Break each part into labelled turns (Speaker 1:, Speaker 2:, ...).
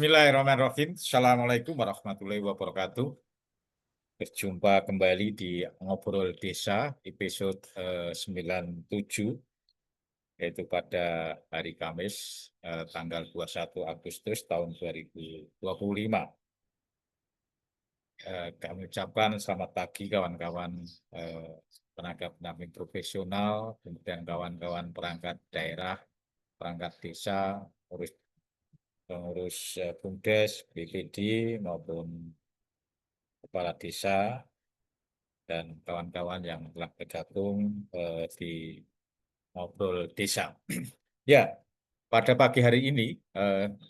Speaker 1: Bismillahirrahmanirrahim. Assalamualaikum warahmatullahi wabarakatuh. Berjumpa kembali di Ngobrol Desa episode 97, yaitu pada hari Kamis tanggal 21 Agustus tahun 2025. Kami ucapkan selamat pagi kawan-kawan tenaga pendamping profesional, kemudian kawan-kawan perangkat daerah, perangkat desa, pengurus BUMDes, BPD maupun kepala desa dan kawan-kawan yang telah bergabung di Ngobrol Desa. Ya, pada pagi hari ini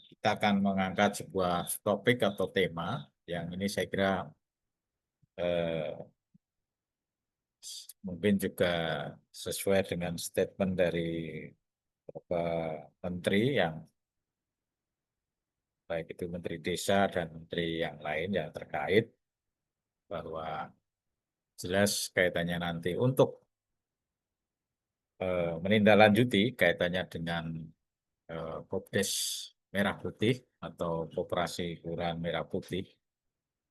Speaker 1: kita akan mengangkat sebuah topik atau tema yang ini saya kira mungkin juga sesuai dengan statement dari Bapak Menteri yang baik itu Menteri Desa dan Menteri yang lain yang terkait, bahwa jelas kaitannya nanti untuk menindaklanjuti kaitannya dengan Kopdes Merah Putih atau Koperasi Kelurahan Merah Putih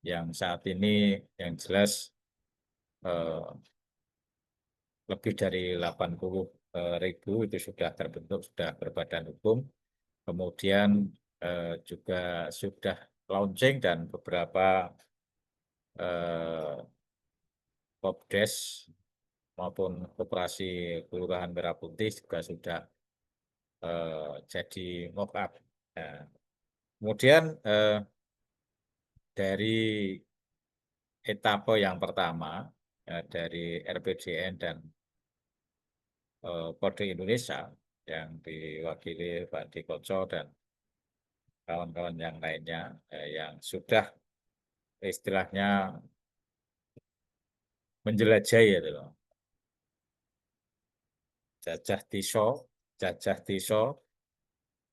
Speaker 1: yang saat ini yang jelas lebih dari 80.000 itu sudah terbentuk, sudah berbadan hukum. Kemudian juga sudah launching dan beberapa Kopdes maupun Koperasi Kelurahan Merah Putih juga sudah jadi mock up. Nah, kemudian dari etape yang pertama dari RPJN dan Kode Indonesia yang diwakili Pak Dikoco dan kawan-kawan yang lainnya yang sudah istilahnya menjelajahi itu loh. Jajah tiso,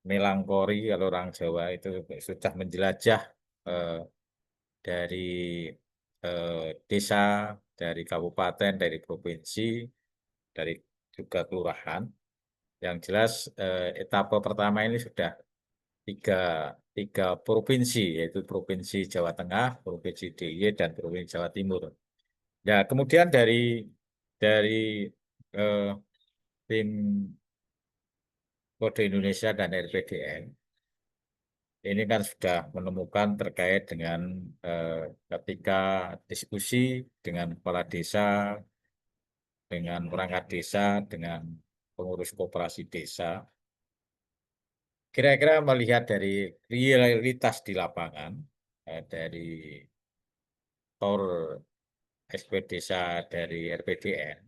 Speaker 1: melangkori kalau orang Jawa itu sudah menjelajah dari desa, dari kabupaten, dari provinsi, dari juga kelurahan. Yang jelas etapa pertama ini sudah tiga provinsi, yaitu Provinsi Jawa Tengah, Provinsi DIY, dan Provinsi Jawa Timur. Nah, kemudian dari eh, tim Kode Indonesia dan RPDN, ini kan sudah menemukan terkait dengan ketika diskusi dengan kepala desa, dengan perangkat desa, dengan pengurus koperasi desa, kira-kira melihat dari realitas di lapangan, dari TOR SP Desa dari RPDN,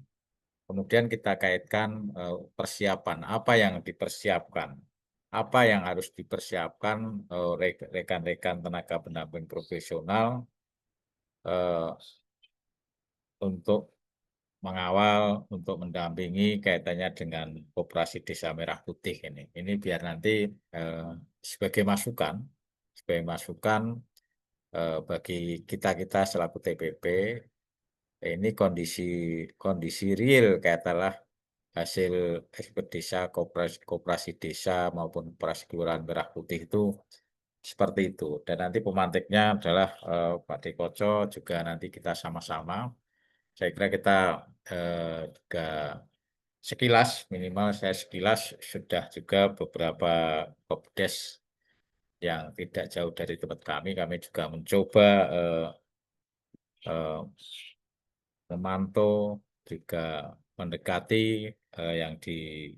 Speaker 1: kemudian kita kaitkan persiapan, apa yang dipersiapkan, apa yang harus dipersiapkan rekan-rekan tenaga pendamping profesional untuk mengawal, untuk mendampingi kaitannya dengan Koperasi Desa Merah Putih ini. Ini biar nanti sebagai masukan bagi kita-kita selaku TPP, ini kondisi real katakanlah hasil desa, koperasi desa maupun koperasi kelurahan Merah Putih itu seperti itu. Dan nanti pemantiknya adalah Pak Dikoco, juga nanti kita sama-sama. Saya kira kita juga sekilas, minimal saya sekilas sudah juga beberapa Kopdes yang tidak jauh dari tempat kami juga mencoba memantau, juga mendekati yang di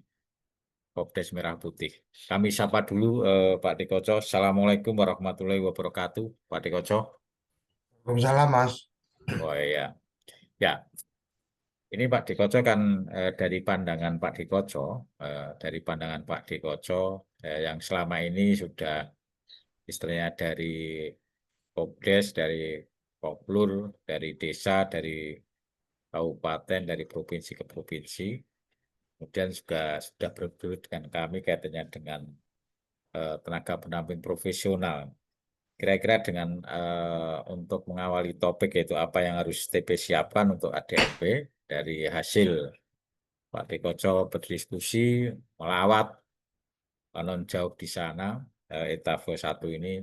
Speaker 1: Kopdes Merah Putih. Kami sapa dulu Pak Dikoco. Assalamualaikum warahmatullahi wabarakatuh, Pak Dikoco.
Speaker 2: Waalaikumsalam, Mas.
Speaker 1: Oh iya, ya. Ini Pak Dikoco kan dari pandangan Pak Dikoco, yang selama ini sudah istilahnya dari Kopdes, dari Koplur, dari desa, dari kabupaten, dari provinsi ke provinsi. Kemudian juga sudah bergelut dengan kami kaitannya dengan tenaga pendamping profesional. Kira-kira dengan untuk mengawali topik yaitu apa yang harus TP siapkan untuk ADRP dari hasil Pak Dikoco berdiskusi, melawat, non jauh di sana, etafel 1 ini,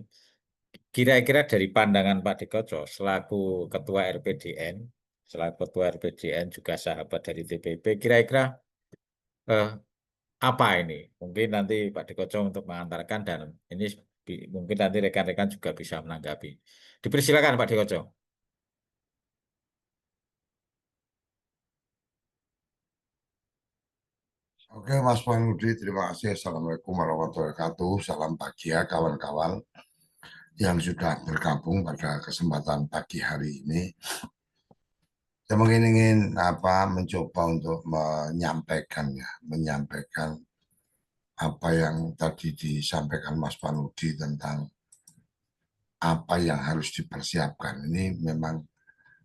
Speaker 1: kira-kira dari pandangan Pak Dikoco selaku Ketua RPJN juga sahabat dari TPP, kira-kira apa ini? Mungkin nanti Pak Dikoco untuk mengantarkan dan ini mungkin nanti rekan-rekan juga bisa menanggapi. Dipersilakan Pak Dikoco.
Speaker 2: Oke, Mas Panudi, terima kasih. Assalamualaikum warahmatullahi wabarakatuh. Salam pagi ya, kawan-kawan yang sudah bergabung pada kesempatan pagi hari ini. Saya mungkin ingin mencoba untuk menyampaikan apa yang tadi disampaikan Mas Panudi tentang apa yang harus dipersiapkan. Ini memang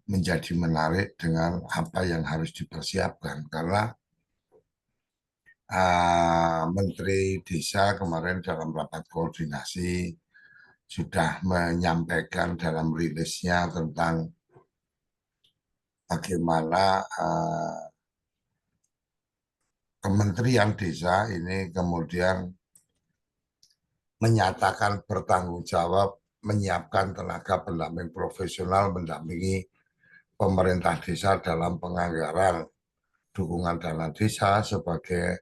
Speaker 2: menjadi menarik dengan apa yang harus dipersiapkan karena Menteri Desa kemarin dalam rapat koordinasi sudah menyampaikan dalam rilisnya tentang bagaimana Kementerian Desa ini kemudian menyatakan bertanggung jawab menyiapkan tenaga pendamping profesional mendampingi pemerintah desa dalam penganggaran dukungan dana desa sebagai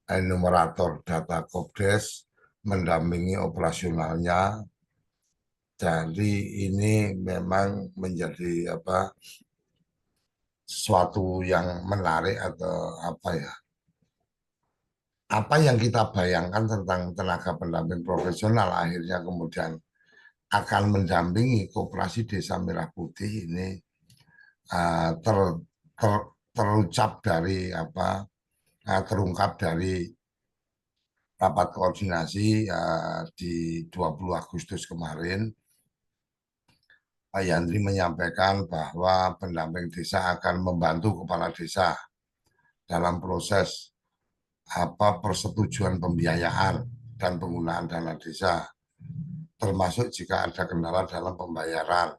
Speaker 2: enumerator data Kopdes, mendampingi operasionalnya. Jadi ini memang menjadi sesuatu yang menarik atau apa yang kita bayangkan tentang tenaga pendamping profesional akhirnya kemudian akan mendampingi Koperasi Desa Merah Putih ini ter, ter, terucap dari terungkap dari rapat koordinasi di 20 Agustus kemarin. Pak Yandri menyampaikan bahwa pendamping desa akan membantu kepala desa dalam proses persetujuan pembiayaan dan penggunaan dana desa, termasuk jika ada kendala dalam pembayaran.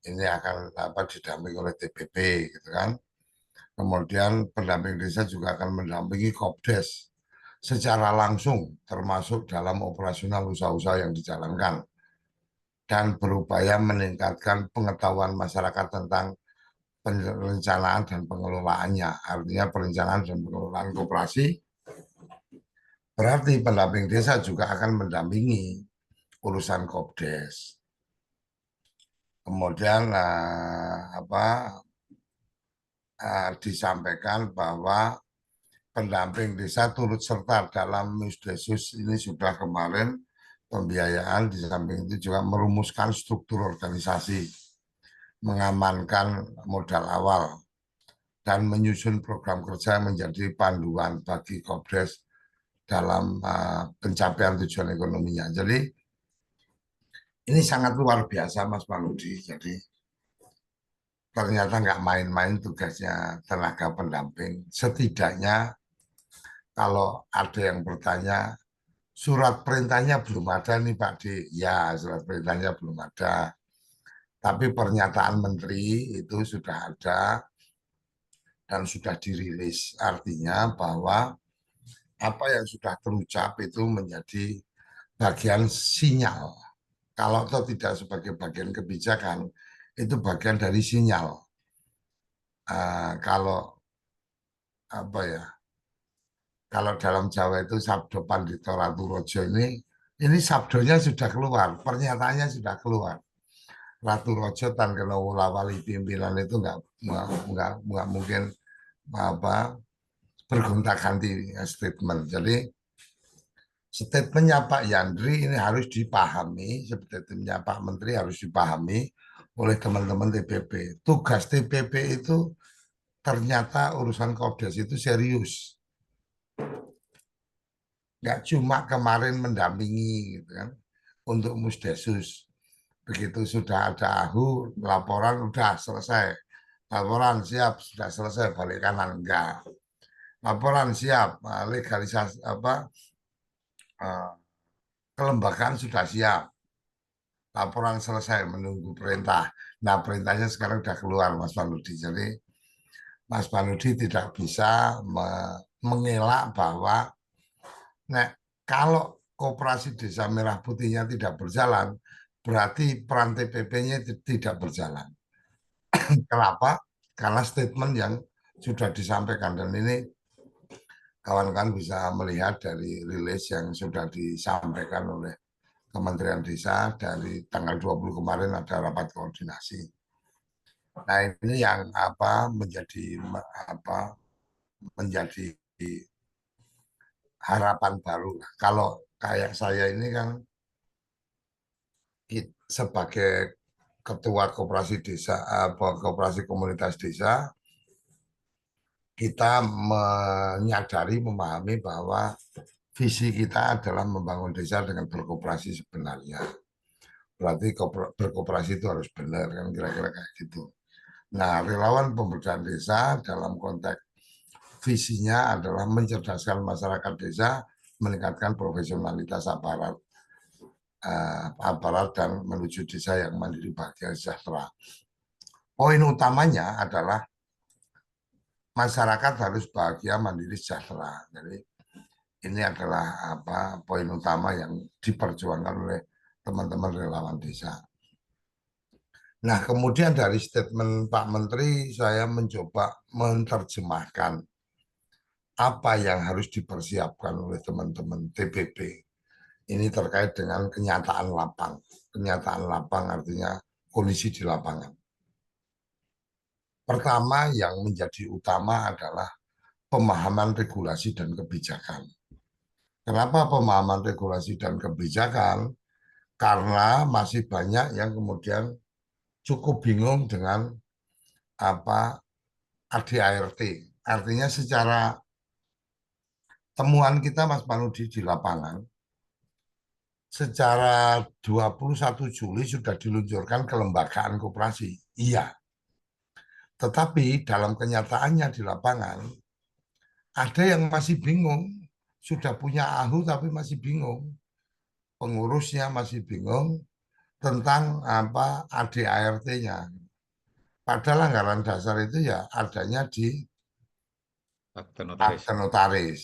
Speaker 2: Ini akan didampingi oleh TPP, gitu kan. Kemudian pendamping desa juga akan mendampingi Kopdes secara langsung, termasuk dalam operasional usaha-usaha yang dijalankan, dan berupaya meningkatkan pengetahuan masyarakat tentang perencanaan dan pengelolaannya. Artinya perencanaan dan pengelolaan koperasi, berarti pendamping desa juga akan mendampingi urusan Kopdes. Kemudian disampaikan bahwa pendamping desa turut serta dalam Misdesus ini sudah kemarin pembiayaan, di samping itu juga merumuskan struktur organisasi, mengamankan modal awal, dan menyusun program kerja menjadi panduan bagi Kopdes dalam pencapaian tujuan ekonominya. Jadi ini sangat luar biasa Mas Panudi. Jadi ternyata nggak main-main tugasnya tenaga pendamping. Setidaknya kalau ada yang bertanya, surat perintahnya belum ada nih Pak D. Ya, surat perintahnya belum ada. Tapi pernyataan menteri itu sudah ada dan sudah dirilis. Artinya bahwa apa yang sudah terucap itu menjadi bagian sinyal. Kalau itu tidak sebagai bagian kebijakan, itu bagian dari sinyal. Kalau kalau dalam Jawa itu sabdo pandito ratu rojo ini sabdonya sudah keluar, pernyataannya sudah keluar. Ratu rojo tan kena wali pimpinan itu nggak mungkin bergonta ganti statement. Jadi statementnya Pak Yandri ini harus dipahami, statementnya Pak Menteri harus dipahami oleh teman-teman TPP. Tugas TPP itu ternyata urusan Kopdes itu serius. Nggak cuma kemarin mendampingi gitu kan, untuk Musdesus. Begitu sudah ada AHU, laporan udah selesai. Laporan siap, sudah selesai, balik kanan enggak. Laporan siap, legalisasi kelembagaan sudah siap. Laporan selesai, menunggu perintah. Nah, perintahnya sekarang sudah keluar, Mas Panudi. Jadi, Mas Panudi tidak bisa mengelak bahwa kalau koperasi desa merah putihnya tidak berjalan, berarti peran TPP-nya tidak berjalan. Kenapa? Karena statement yang sudah disampaikan, dan ini kawan-kawan bisa melihat dari rilis yang sudah disampaikan oleh Kementerian Desa dari tanggal 20 kemarin ada rapat koordinasi. Nah, ini yang menjadi harapan baru. Kalau kayak saya ini kan sebagai ketua koperasi desa, koperasi komunitas desa, kita menyadari, memahami bahwa visi kita adalah membangun desa dengan berkoperasi sebenarnya. Berarti berkoperasi itu harus benar, kan kira-kira kayak gitu. Nah, relawan pemberdayaan desa dalam konteks visinya adalah mencerdaskan masyarakat desa, meningkatkan profesionalitas aparat dan menuju desa yang mandiri, bahagia, sejahtera. Poin utamanya adalah masyarakat harus bahagia, mandiri, sejahtera. Jadi ini adalah poin utama yang diperjuangkan oleh teman-teman relawan desa. Nah, kemudian dari statement Pak Menteri, saya mencoba menerjemahkan apa yang harus dipersiapkan oleh teman-teman TPP. Ini terkait dengan kenyataan lapang. Kenyataan lapang artinya kondisi di lapangan. Pertama yang menjadi utama adalah pemahaman regulasi dan kebijakan. Kenapa pemahaman regulasi dan kebijakan? Karena masih banyak yang kemudian cukup bingung dengan apa ADART. Artinya secara temuan kita Mas Panudi di lapangan, secara 21 Juli sudah diluncurkan kelembagaan koperasi. Iya. Tetapi dalam kenyataannya di lapangan, ada yang masih bingung. Sudah punya AHU tapi masih bingung. Pengurusnya masih bingung tentang apa ADART-nya. Padahal anggaran dasar itu ya adanya di
Speaker 1: Akte notaris.
Speaker 2: akte notaris.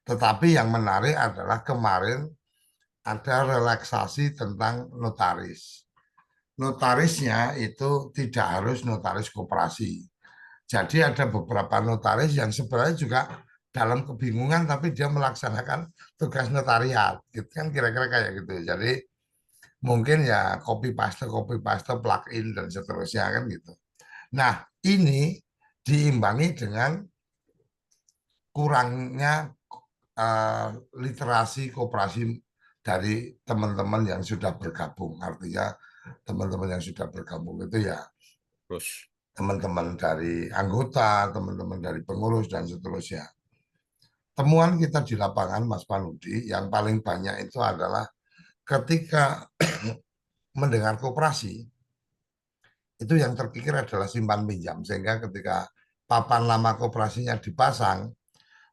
Speaker 2: Tetapi yang menarik adalah kemarin ada relaksasi tentang notaris. Notarisnya itu tidak harus notaris koperasi. Jadi ada beberapa notaris yang sebenarnya juga dalam kebingungan tapi dia melaksanakan tugas notariat. Gitu kan kira-kira kayak gitu. Jadi mungkin ya copy paste, plug in dan seterusnya kan gitu. Nah, ini diimbangi dengan kurangnya literasi koperasi dari teman-teman yang sudah bergabung. Artinya teman-teman yang sudah bergabung itu ya
Speaker 1: Terus
Speaker 2: teman-teman dari anggota, teman-teman dari pengurus, dan seterusnya. Temuan kita di lapangan, Mas Panudi, yang paling banyak itu adalah ketika mendengar koperasi, itu yang terpikir adalah simpan pinjam. Sehingga ketika papan nama koperasinya dipasang,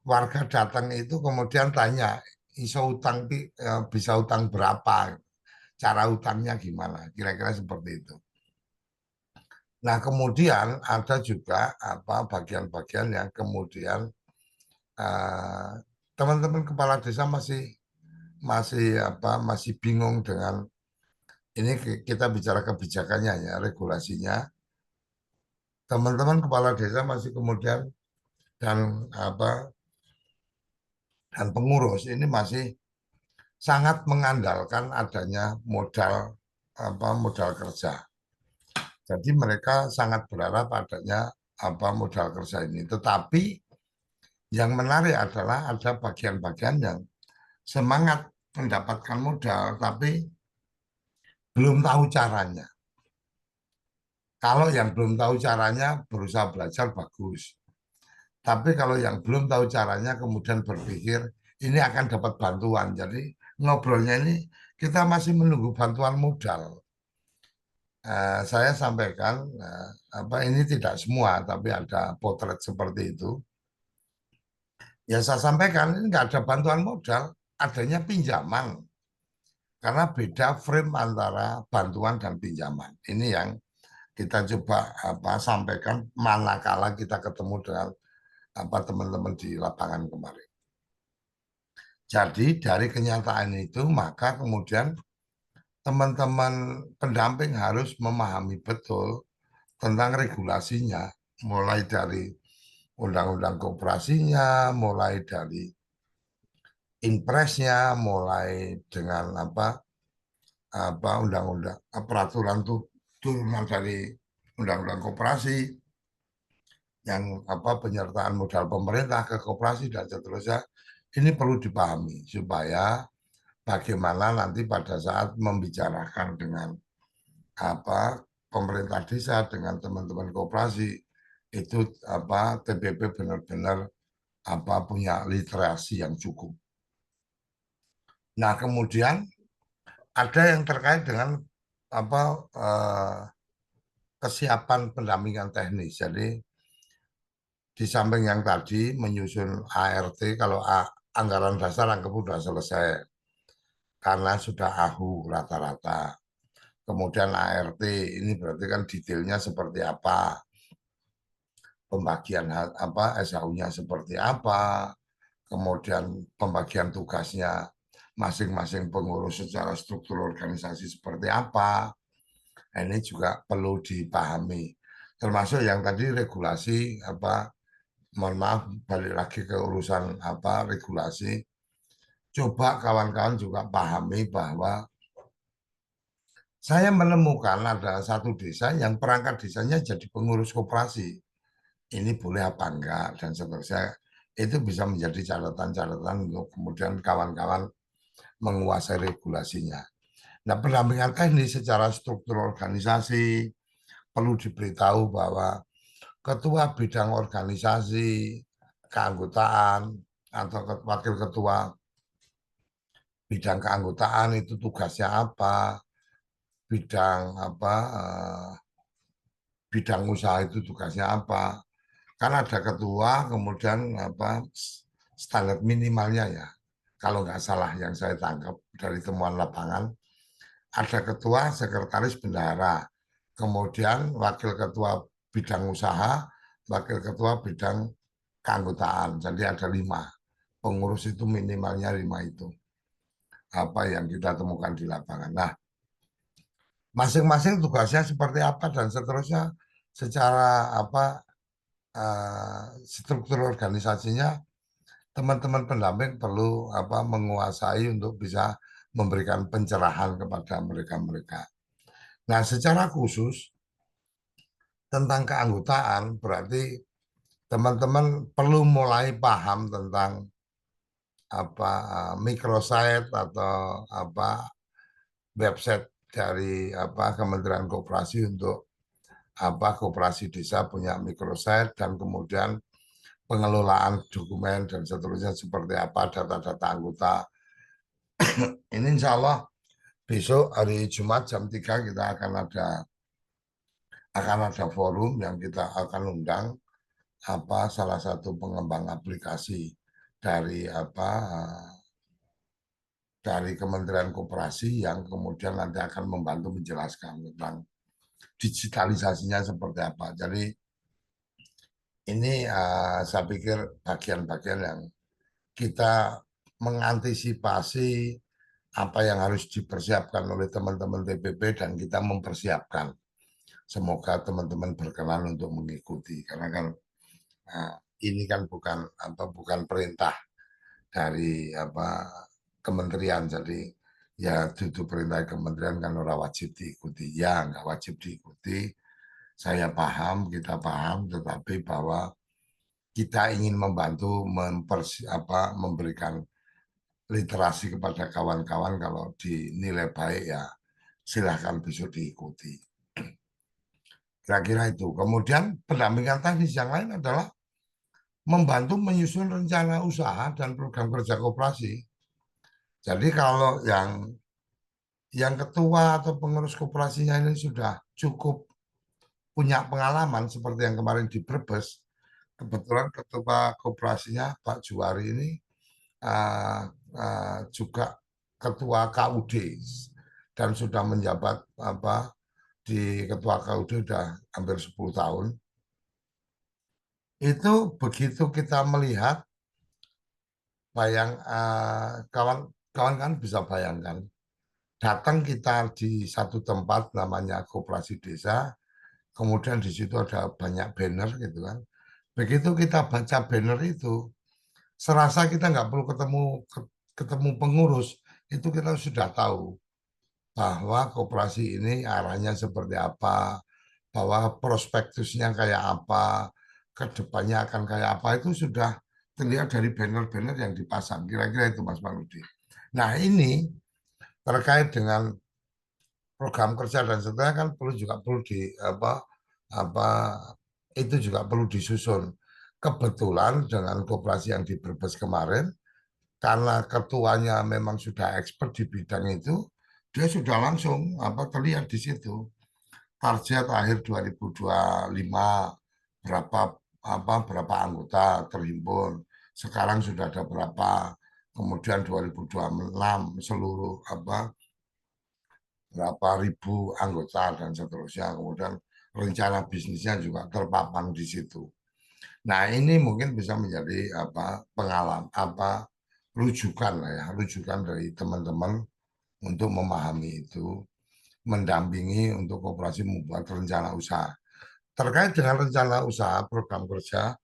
Speaker 2: warga datang itu kemudian tanya, bisa utang berapa, cara utangnya gimana, kira-kira seperti itu. Nah, kemudian ada juga bagian-bagian yang kemudian teman-teman kepala desa masih bingung dengan ini. Kita bicara kebijakannya ya, regulasinya. Teman-teman kepala desa masih kemudian dan dan pengurus ini masih sangat mengandalkan adanya modal kerja. Jadi mereka sangat berharap adanya modal kerja ini. Tetapi yang menarik adalah ada bagian-bagian yang semangat mendapatkan modal tapi belum tahu caranya. Kalau yang belum tahu caranya berusaha belajar bagus. Tapi kalau yang belum tahu caranya kemudian berpikir ini akan dapat bantuan. Jadi ngobrolnya ini kita masih menunggu bantuan modal. Saya sampaikan ini tidak semua, tapi ada potret seperti itu. Ya saya sampaikan ini nggak ada bantuan modal, adanya pinjaman. Karena beda frame antara bantuan dan pinjaman. Ini yang kita coba sampaikan manakala kita ketemu dengan teman-teman di lapangan kemarin. Jadi dari kenyataan itu maka kemudian teman-teman pendamping harus memahami betul tentang regulasinya, mulai dari undang-undang koperasinya, mulai dari impresnya, mulai dengan apa undang-undang peraturan turunan dari undang-undang koperasi yang penyertaan modal pemerintah ke koperasi dan seterusnya. Ini perlu dipahami supaya bagaimana nanti pada saat membicarakan dengan pemerintah desa dengan teman-teman koperasi itu TPP benar-benar punya literasi yang cukup. Nah, kemudian ada yang terkait dengan apa eh, kesiapan pendampingan teknis. Jadi di samping yang tadi menyusun ART, kalau anggaran dasar anggap sudah selesai karena sudah AHU rata-rata. Kemudian ART ini berarti kan detailnya seperti apa, pembagian SHU-nya seperti apa, kemudian pembagian tugasnya masing-masing pengurus secara struktur organisasi seperti apa. Nah, ini juga perlu dipahami. Termasuk yang tadi regulasi mohon maaf balik lagi ke urusan regulasi. Coba kawan-kawan juga pahami bahwa saya menemukan ada satu desa yang perangkat desanya jadi pengurus koperasi. Ini boleh apa enggak dan seterusnya. Itu bisa menjadi catatan-catatan untuk kemudian kawan-kawan menguasai regulasinya. Nah, pendampingan teknis secara struktur organisasi perlu diberitahu bahwa ketua bidang organisasi, keanggotaan, atau wakil ketua bidang keanggotaan itu tugasnya apa, bidang bidang usaha itu tugasnya apa. Kan ada ketua, kemudian standar minimalnya ya. Kalau nggak salah yang saya tangkap dari temuan lapangan, ada ketua, sekretaris, bendahara, kemudian wakil ketua bidang usaha, wakil ketua bidang keanggotaan. Jadi ada 5. Pengurus itu minimalnya 5 itu. Apa yang kita temukan di lapangan. Nah, masing-masing tugasnya seperti apa dan seterusnya secara struktur organisasinya teman-teman pendamping perlu menguasai untuk bisa memberikan pencerahan kepada mereka-mereka. Nah, secara khusus tentang keanggotaan berarti teman-teman perlu mulai paham tentang microsite atau website dari Kementerian Koperasi untuk koperasi desa punya microsite dan kemudian pengelolaan dokumen dan seterusnya seperti apa data-data anggota. Ini insya Allah besok hari Jumat jam 3 kita akan ada forum yang kita akan undang salah satu pengembang aplikasi dari dari Kementerian Koperasi yang kemudian nanti akan membantu menjelaskan tentang digitalisasinya seperti apa. Jadi ini saya pikir bagian-bagian yang kita mengantisipasi apa yang harus dipersiapkan oleh teman-teman TPP dan kita mempersiapkan. Semoga teman-teman berkenan untuk mengikuti karena kan ini kan bukan perintah dari kementerian, jadi ya itu perintah kementerian kan orang wajib diikuti, ya nggak wajib diikuti. Saya paham, kita paham, tetapi bahwa kita ingin membantu memberikan literasi kepada kawan-kawan, kalau dinilai baik ya silahkan besok diikuti. Kira-kira itu. Kemudian pendampingan teknis yang lain adalah membantu menyusun rencana usaha dan program kerja koperasi. Jadi kalau yang ketua atau pengurus koperasinya ini sudah cukup punya pengalaman seperti yang kemarin di Brebes, kebetulan ketua koperasinya Pak Juwari ini juga ketua KUD dan sudah menjabat di ketua KUD sudah hampir 10 tahun. Itu begitu kita melihat kawan-kawan kan bisa bayangkan, datang kita di satu tempat namanya koperasi desa, kemudian di situ ada banyak banner gitu kan. Begitu kita baca banner itu, serasa kita nggak perlu ketemu pengurus, itu kita sudah tahu bahwa koperasi ini arahnya seperti apa, bahwa prospektusnya kayak apa, ke depannya akan kayak apa, itu sudah terlihat dari banner-banner yang dipasang. Kira-kira itu Mas Maludi. Nah ini terkait dengan program kerja dan seterusnya kan perlu di apa itu juga perlu disusun. Kebetulan dengan koperasi yang di Brebes kemarin, karena ketuanya memang sudah expert di bidang itu, dia sudah langsung terlihat di situ target akhir 2025 berapa berapa anggota terhimpun. Sekarang sudah ada berapa. Kemudian 2026 seluruh berapa ribu anggota dan seterusnya. Kemudian rencana bisnisnya juga terpampang di situ. Nah, ini mungkin bisa menjadi pengalaman rujukan lah ya, rujukan dari teman-teman untuk memahami itu, mendampingi untuk koperasi membuat rencana usaha. Terkait dengan rencana usaha program kerja,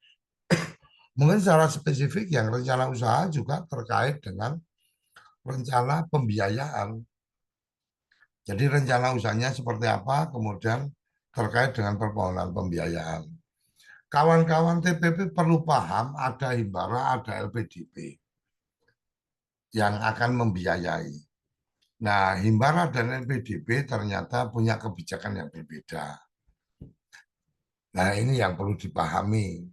Speaker 2: mungkin secara spesifik yang rencana usaha juga terkait dengan rencana pembiayaan. Jadi rencana usahanya seperti apa, kemudian terkait dengan permohonan pembiayaan. Kawan-kawan TPP perlu paham ada Himbara, ada LPDP yang akan membiayai. Nah, Himbara dan LPDP ternyata punya kebijakan yang berbeda. Nah, ini yang perlu dipahami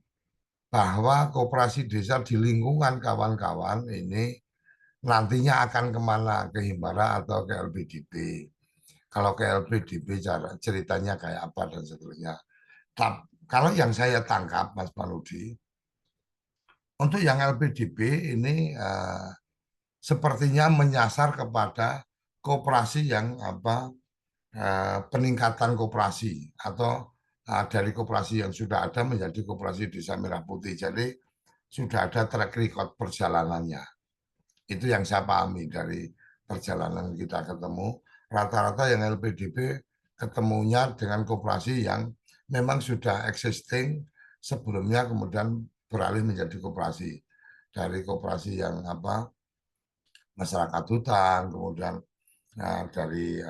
Speaker 2: bahwa koperasi desa di lingkungan kawan-kawan ini nantinya akan kemana, ke Himbara atau ke LPDP. Kalau ke LPDP ceritanya kayak apa dan seterusnya. Kalau yang saya tangkap, Mas Maludi, untuk yang LPDP ini sepertinya menyasar kepada koperasi yang peningkatan koperasi atau dari koperasi yang sudah ada menjadi koperasi Desa Merah Putih. Jadi sudah ada track record perjalanannya. Itu yang saya pahami dari perjalanan kita ketemu. Rata-rata yang LPDP ketemunya dengan koperasi yang memang sudah existing sebelumnya kemudian beralih menjadi koperasi. Dari koperasi yang masyarakat hutan, kemudian dari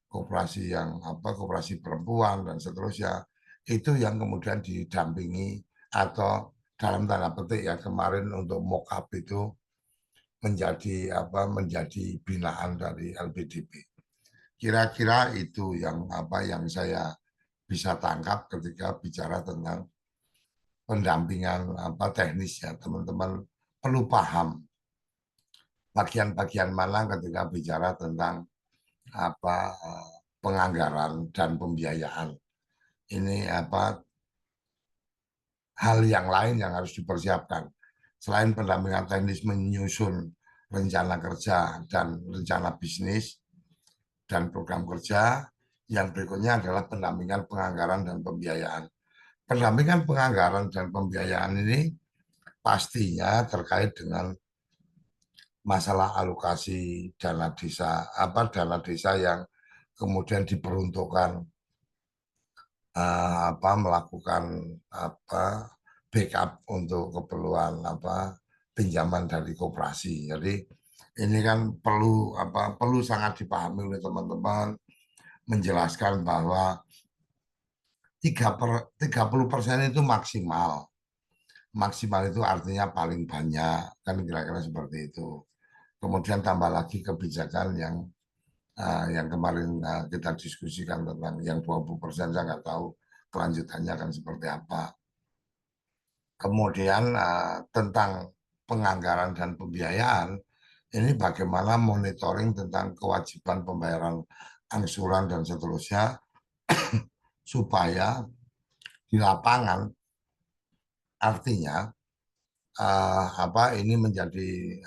Speaker 2: koperasi yang koperasi perempuan dan seterusnya, itu yang kemudian didampingi atau dalam tanda petik ya kemarin untuk mock up itu menjadi binaan dari LPDP. Kira-kira itu yang saya bisa tangkap ketika bicara tentang pendampingan teknis ya, teman-teman perlu paham bagian-bagian mana ketika bicara tentang penganggaran dan pembiayaan. Ini hal yang lain yang harus dipersiapkan. Selain pendampingan teknis menyusun rencana kerja dan rencana bisnis dan program kerja, yang berikutnya adalah pendampingan penganggaran dan pembiayaan. Pendampingan penganggaran dan pembiayaan ini pastinya terkait dengan masalah alokasi dana desa yang kemudian diperuntukkan melakukan backup untuk keperluan pinjaman dari koperasi. Jadi ini kan perlu sangat dipahami oleh teman-teman, menjelaskan bahwa 30% itu maksimal. Maksimal itu artinya paling banyak, kan kira-kira seperti itu. Kemudian tambah lagi kebijakan yang kemarin kita diskusikan tentang yang 20%, saya nggak tahu kelanjutannya akan seperti apa. Kemudian tentang penganggaran dan pembiayaan, ini bagaimana monitoring tentang kewajiban pembayaran angsuran dan seterusnya supaya di lapangan artinya ini menjadi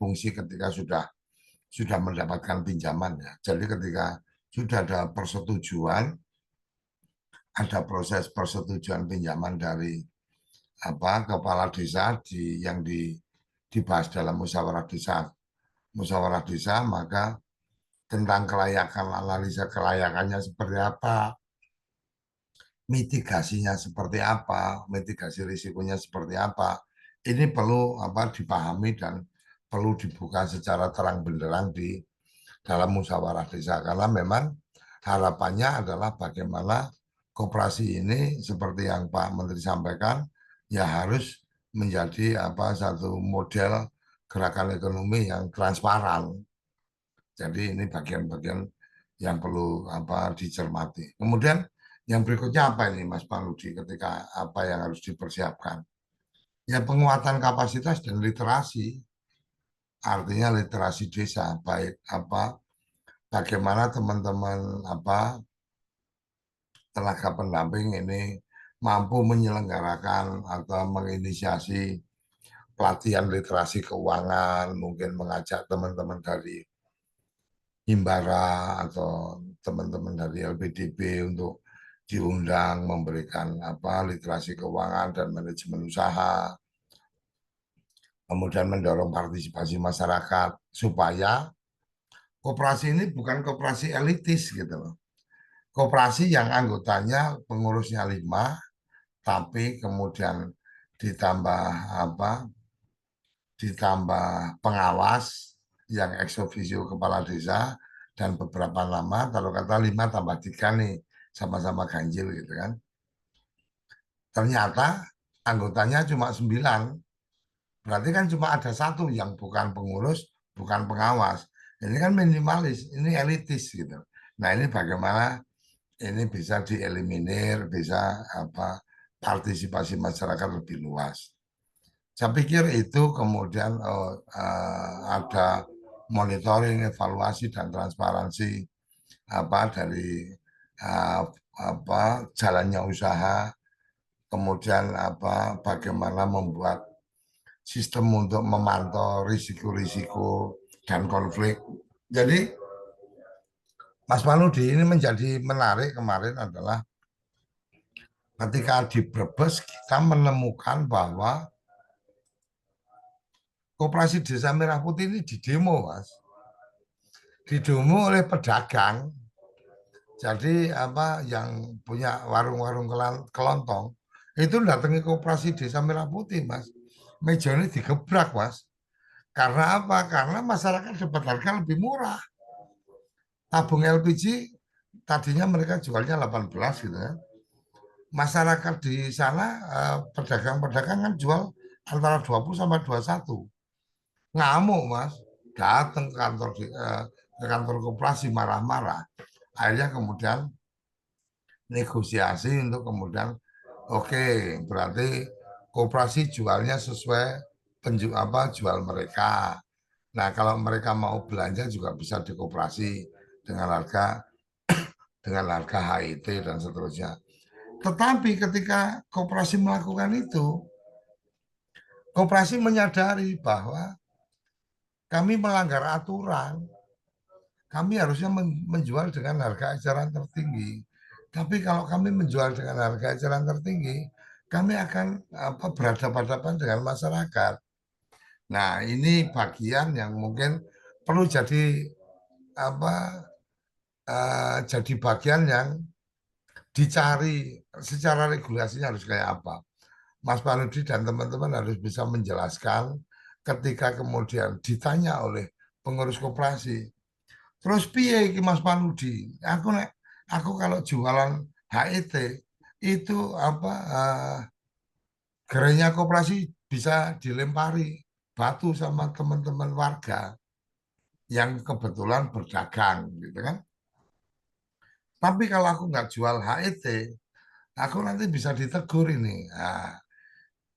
Speaker 2: fungsi ketika sudah mendapatkan pinjaman ya. Jadi ketika sudah ada persetujuan, ada proses persetujuan pinjaman dari kepala desa yang dibahas dalam musyawarah desa. Musyawarah desa, maka tentang kelayakan, analisa kelayakannya seperti apa, mitigasinya seperti apa, mitigasi risikonya seperti apa. Ini perlu dipahami dan perlu dibuka secara terang benderang di dalam musyawarah desa, karena memang harapannya adalah bagaimana koperasi ini seperti yang Pak Menteri sampaikan, ya harus menjadi satu model gerakan ekonomi yang transparan. Jadi ini bagian-bagian yang perlu dicermati. Kemudian yang berikutnya apa ini Mas Paludi, ketika apa yang harus dipersiapkan? Ya penguatan kapasitas dan literasi, artinya literasi desa, baik bagaimana teman-teman tenaga pendamping ini mampu menyelenggarakan atau menginisiasi pelatihan literasi keuangan, mungkin mengajak teman-teman dari Himbara atau teman-teman dari LPDB untuk diundang memberikan literasi keuangan dan manajemen usaha, kemudian mendorong partisipasi masyarakat supaya koperasi ini bukan koperasi elitis gitu loh. Koperasi yang anggotanya pengurusnya 5, tapi kemudian ditambah ditambah pengawas yang ex officio kepala desa dan beberapa nama, kalau kata 5 tambah 3 nih, sama-sama ganjil gitu kan. Ternyata anggotanya cuma 9, berarti kan cuma ada 1 yang bukan pengurus, bukan pengawas. Ini kan minimalis, ini elitis gitu. Nah ini bagaimana ini bisa dieliminir, bisa partisipasi masyarakat lebih luas. Saya pikir itu kemudian ada monitoring, evaluasi dan transparansi dari jalannya usaha, kemudian bagaimana membuat sistem untuk memantau risiko-risiko dan konflik. Jadi Mas Manudi, ini menjadi menarik kemarin adalah ketika di Brebes kita menemukan bahwa Koperasi Desa Merah Putih ini didemo, Mas. Didemo oleh pedagang. Jadi yang punya warung-warung kelontong itu datangi Koperasi Desa Merah Putih, Mas. Meja ini digebrak, Mas. Karena apa? Karena masyarakat dapat harga lebih murah. Tabung LPG tadinya mereka jualnya 18 gitu ya. Masyarakat di sana pedagang-pedagang kan jual antara 20 sampai 21. Ngamuk Mas, datang ke kantor koperasi marah-marah. Akhirnya kemudian negosiasi untuk kemudian oke, berarti koperasi jualnya sesuai jual mereka. Nah, kalau mereka mau belanja juga bisa di koperasi dengan harga HIT dan seterusnya. Tetapi ketika koperasi melakukan itu, koperasi menyadari bahwa kami melanggar aturan. Kami harusnya menjual dengan harga eceran tertinggi. Tapi kalau kami menjual dengan harga eceran tertinggi, kami akan berhadapan-hadapan dengan masyarakat. Nah, ini bagian yang mungkin perlu jadi jadi bagian yang dicari secara regulasinya harus kayak apa. Mas Paludi dan teman-teman harus bisa menjelaskan ketika kemudian ditanya oleh pengurus koperasi, terus piye iki Mas Paludi? Aku kalau jualan HET itu gerainya koperasi bisa dilempari batu sama teman-teman warga yang kebetulan berdagang gitu kan. Tapi kalau aku nggak jual HET, aku nanti bisa ditegur ini. Nah,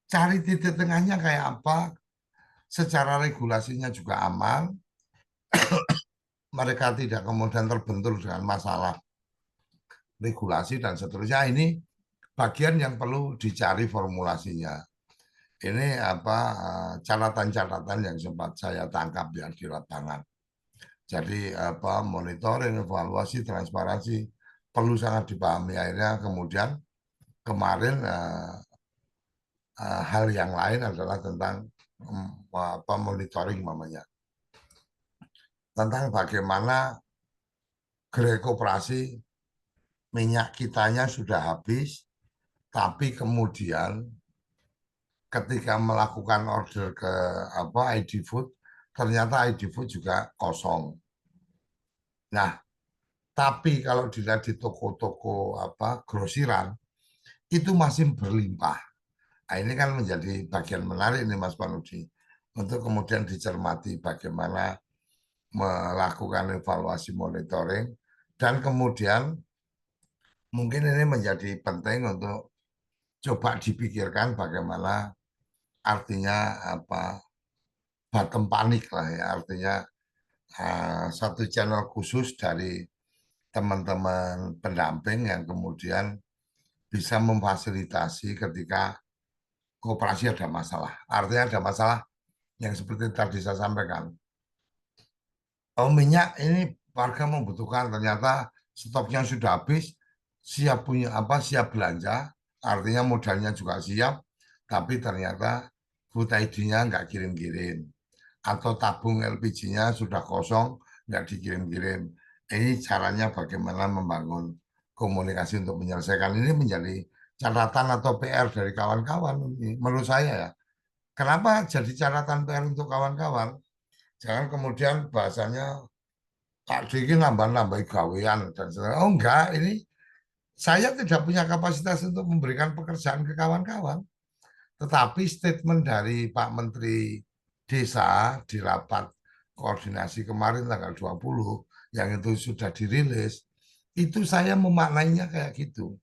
Speaker 2: cari titik tengahnya kayak apa, secara regulasinya juga aman, mereka tidak kemudian terbentur dengan masalah regulasi dan seterusnya. Ini bagian yang perlu dicari formulasinya. Ini catatan-catatan yang sempat saya tangkap ya di lapangan. Jadi monitoring, evaluasi, transparansi perlu sangat dipahami. Akhirnya kemudian kemarin hal yang lain adalah tentang monitoring namanya tentang bagaimana gerai koperasi minyak kitanya sudah habis, tapi kemudian ketika melakukan order ke ID Food, ternyata ID Food juga kosong. Nah, tapi kalau dilihat di toko-toko grosiran itu masih berlimpah. Nah, ini kan menjadi bagian menarik nih Mas Panudi untuk kemudian dicermati bagaimana melakukan evaluasi monitoring dan kemudian mungkin ini menjadi penting untuk coba dipikirkan bagaimana artinya bottom panik lah ya, artinya satu channel khusus dari teman-teman pendamping yang kemudian bisa memfasilitasi ketika koperasi ada masalah. Artinya ada masalah yang seperti tadi saya sampaikan. Oh, minyak ini warga membutuhkan, ternyata stoknya sudah habis, siap punya siap belanja, artinya modalnya juga siap, tapi ternyata Food ID-nya nggak kirim-kirim. Atau tabung LPG-nya sudah kosong, nggak dikirim-kirim. Ini caranya bagaimana membangun komunikasi untuk menyelesaikan ini menjadi catatan atau PR dari kawan-kawan. Menurut saya ya, kenapa jadi catatan PR untuk kawan-kawan? Jangan kemudian bahasanya Pak Diki nambah-nambah gawean dan sebagainya. Oh enggak, ini saya tidak punya kapasitas untuk memberikan pekerjaan ke kawan-kawan. Tetapi statement dari Pak Menteri Desa di rapat koordinasi kemarin tanggal 20 yang itu sudah dirilis, itu saya memaknainya kayak gitu.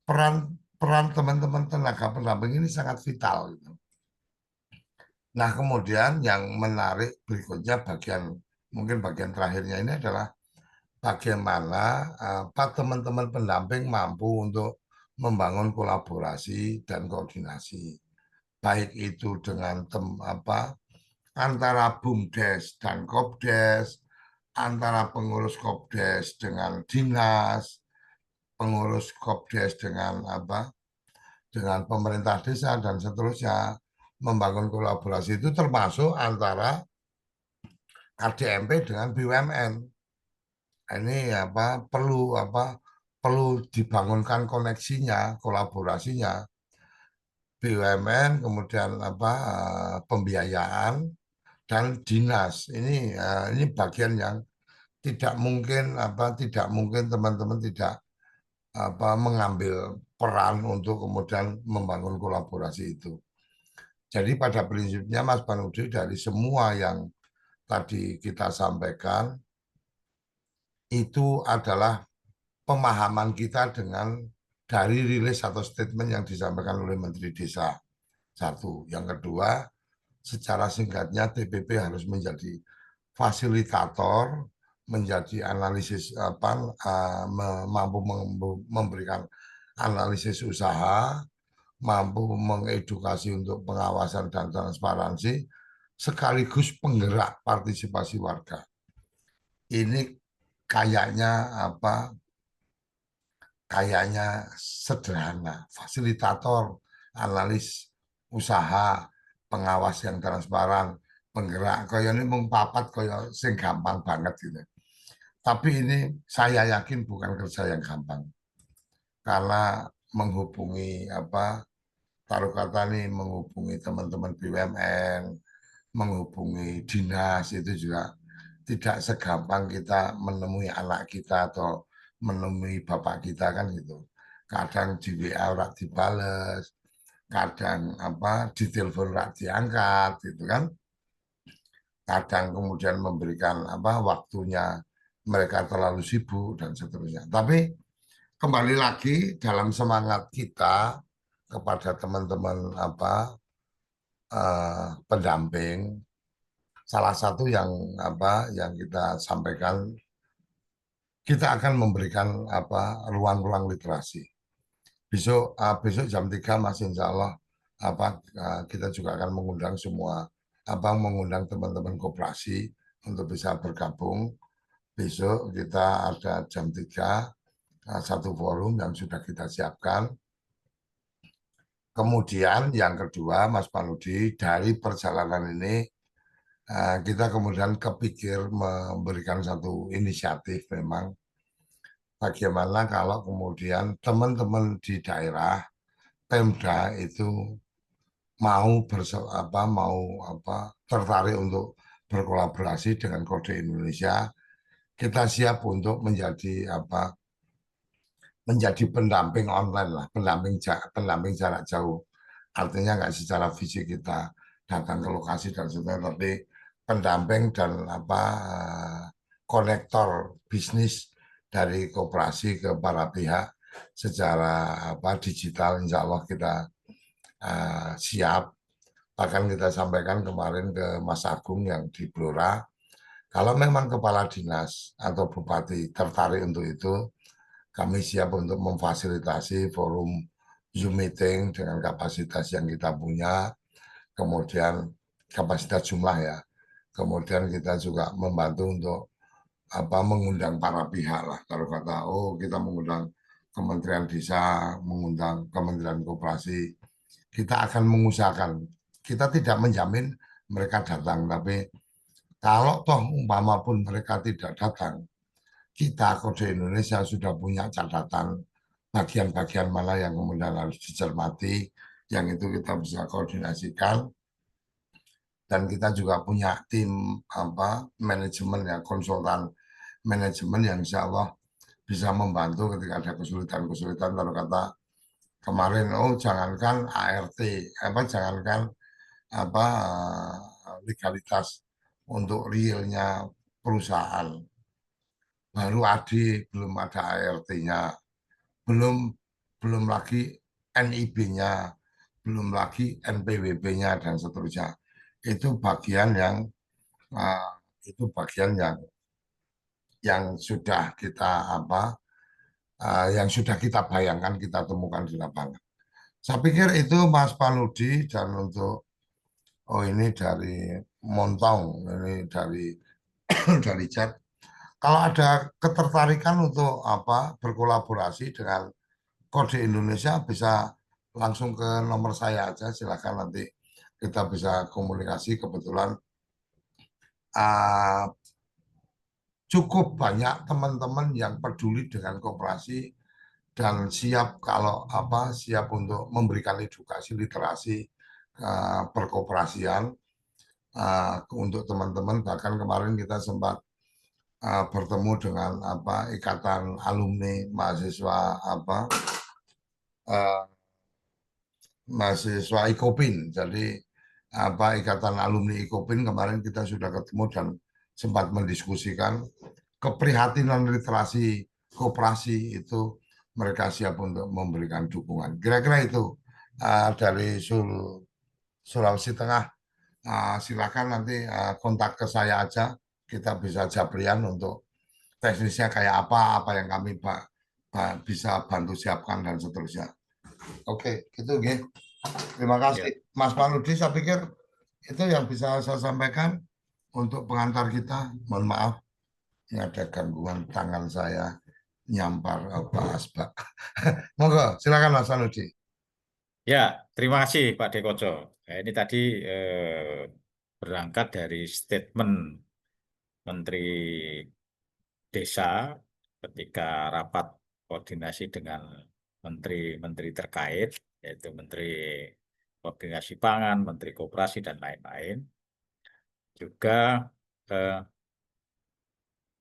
Speaker 2: Peran peran teman-teman tenaga pendamping ini sangat vital gitu. Nah, kemudian yang menarik berikutnya mungkin bagian terakhirnya ini adalah bagaimana teman-teman pendamping mampu untuk membangun kolaborasi dan koordinasi, baik itu dengan antara BUMDes dan KOPDes, antara pengurus KOPDes dengan dinas, pengurus KOPDes dengan pemerintah desa dan seterusnya, membangun kolaborasi itu termasuk antara KDMP dengan BUMN. Ini perlu dibangunkan koneksinya, kolaborasinya. BUMN, kemudian pembiayaan dan dinas. Ini bagian yang tidak mungkin teman-teman tidak mengambil peran untuk kemudian membangun kolaborasi itu. Jadi pada prinsipnya Mas Panudi dari semua yang tadi kita sampaikan itu adalah pemahaman kita dengan dari rilis atau statement yang disampaikan oleh Menteri Desa. Satu. Yang kedua, secara singkatnya TPP harus menjadi fasilitator, menjadi analisis mampu memberikan analisis usaha, mampu mengedukasi untuk pengawasan dan transparansi, sekaligus penggerak partisipasi warga. Ini kayaknya sederhana, fasilitator, analis usaha, pengawas yang transparan, penggerak, kaya ini mengpapat kaya sing gampang banget gitu. Tapi ini saya yakin bukan kerja yang gampang. Karena menghubungi taruh kata nih menghubungi teman-teman BUMN, menghubungi dinas itu juga tidak segampang kita menemui anak kita atau menemui bapak kita kan gitu. Kadang di WA ora dibales, kadang di telepon ora diangkat gitu kan. Kadang kemudian memberikan waktunya mereka terlalu sibuk dan seterusnya. Tapi kembali lagi dalam semangat kita kepada teman-teman pendamping, salah satu yang kita sampaikan, kita akan memberikan ruang-ruang literasi. Besok jam 3 Mas Insya Allah kita juga akan mengundang semua mengundang teman-teman koperasi untuk bisa bergabung. Besok kita ada jam 3 satu forum yang sudah kita siapkan. Kemudian yang kedua Mas Panudi, dari perjalanan ini kita kemudian kepikir memberikan satu inisiatif memang bagaimana kalau kemudian teman-teman di daerah Pemda itu mau tertarik untuk berkolaborasi dengan Kode Indonesia, kita siap untuk menjadi pendamping online lah, pendamping jarak jauh. Artinya nggak secara fisik kita datang ke lokasi dan sebagainya, tapi pendamping dan konektor bisnis dari koperasi ke para pihak secara digital. Insya Allah kita siap. Bahkan kita sampaikan kemarin ke Mas Agung yang di Blora, kalau memang kepala dinas atau bupati tertarik untuk itu, kami siap untuk memfasilitasi forum Zoom meeting dengan kapasitas yang kita punya, kemudian kapasitas jumlah ya. Kemudian kita juga membantu untuk mengundang para pihak lah. Kalau kata, oh kita mengundang Kementerian Desa, mengundang Kementerian Koperasi, kita akan mengusahakan. Kita tidak menjamin mereka datang, tapi kalau toh umpama pun mereka tidak datang, kita Kode Indonesia sudah punya catatan bagian-bagian mana yang kemudian harus dicermati, yang itu kita bisa koordinasikan, dan kita juga punya tim manajemen ya, konsultan manajemen yang insya Allah bisa membantu ketika ada kesulitan-kesulitan. Kalau kata kemarin, oh jangankan ART, jangankan legalitas untuk realnya perusahaan, baru AD belum ada ART-nya, belum belum lagi NIB-nya, belum lagi NPWP-nya dan seterusnya. Itu bagian yang uh, itu bagian yang sudah kita yang sudah kita bayangkan, kita temukan di lapangan. Saya pikir itu Mas Panudi. Dan untuk ini dari Montong, ini dari dari chat. Kalau ada ketertarikan untuk berkolaborasi dengan Kode Indonesia, bisa langsung ke nomor saya aja, silakan, nanti kita bisa komunikasi. Kebetulan uh, cukup banyak teman-teman yang peduli dengan koperasi dan siap kalau siap untuk memberikan edukasi literasi perkoperasian untuk teman-teman. Bahkan kemarin kita sempat bertemu dengan ikatan alumni mahasiswa uh, mahasiswa Ikopin. Jadi ikatan alumni Ikopin kemarin kita sudah ketemu dan sempat mendiskusikan keprihatinan literasi koperasi itu, mereka siap untuk memberikan dukungan. Kira-kira itu dari Sulawesi Tengah. Silakan nanti kontak ke saya aja, kita bisa jabrian untuk teknisnya kayak apa yang kami bisa bantu siapkan dan seterusnya. Oke, itu gitu. Terima kasih,
Speaker 1: Ya,
Speaker 2: Mas Paludi. Saya pikir itu yang bisa saya sampaikan untuk pengantar kita. Mohon maaf, ini ada gangguan tangan saya nyampar asbak. Monggo, silakan Mas Paludi.
Speaker 1: ya, terima kasih Pak Dekoco. Nah, ini tadi berangkat dari statement Menteri Desa ketika rapat koordinasi dengan menteri-menteri terkait, yaitu Menteri Koordinasi Pangan, Menteri Koperasi, dan lain-lain. Juga eh,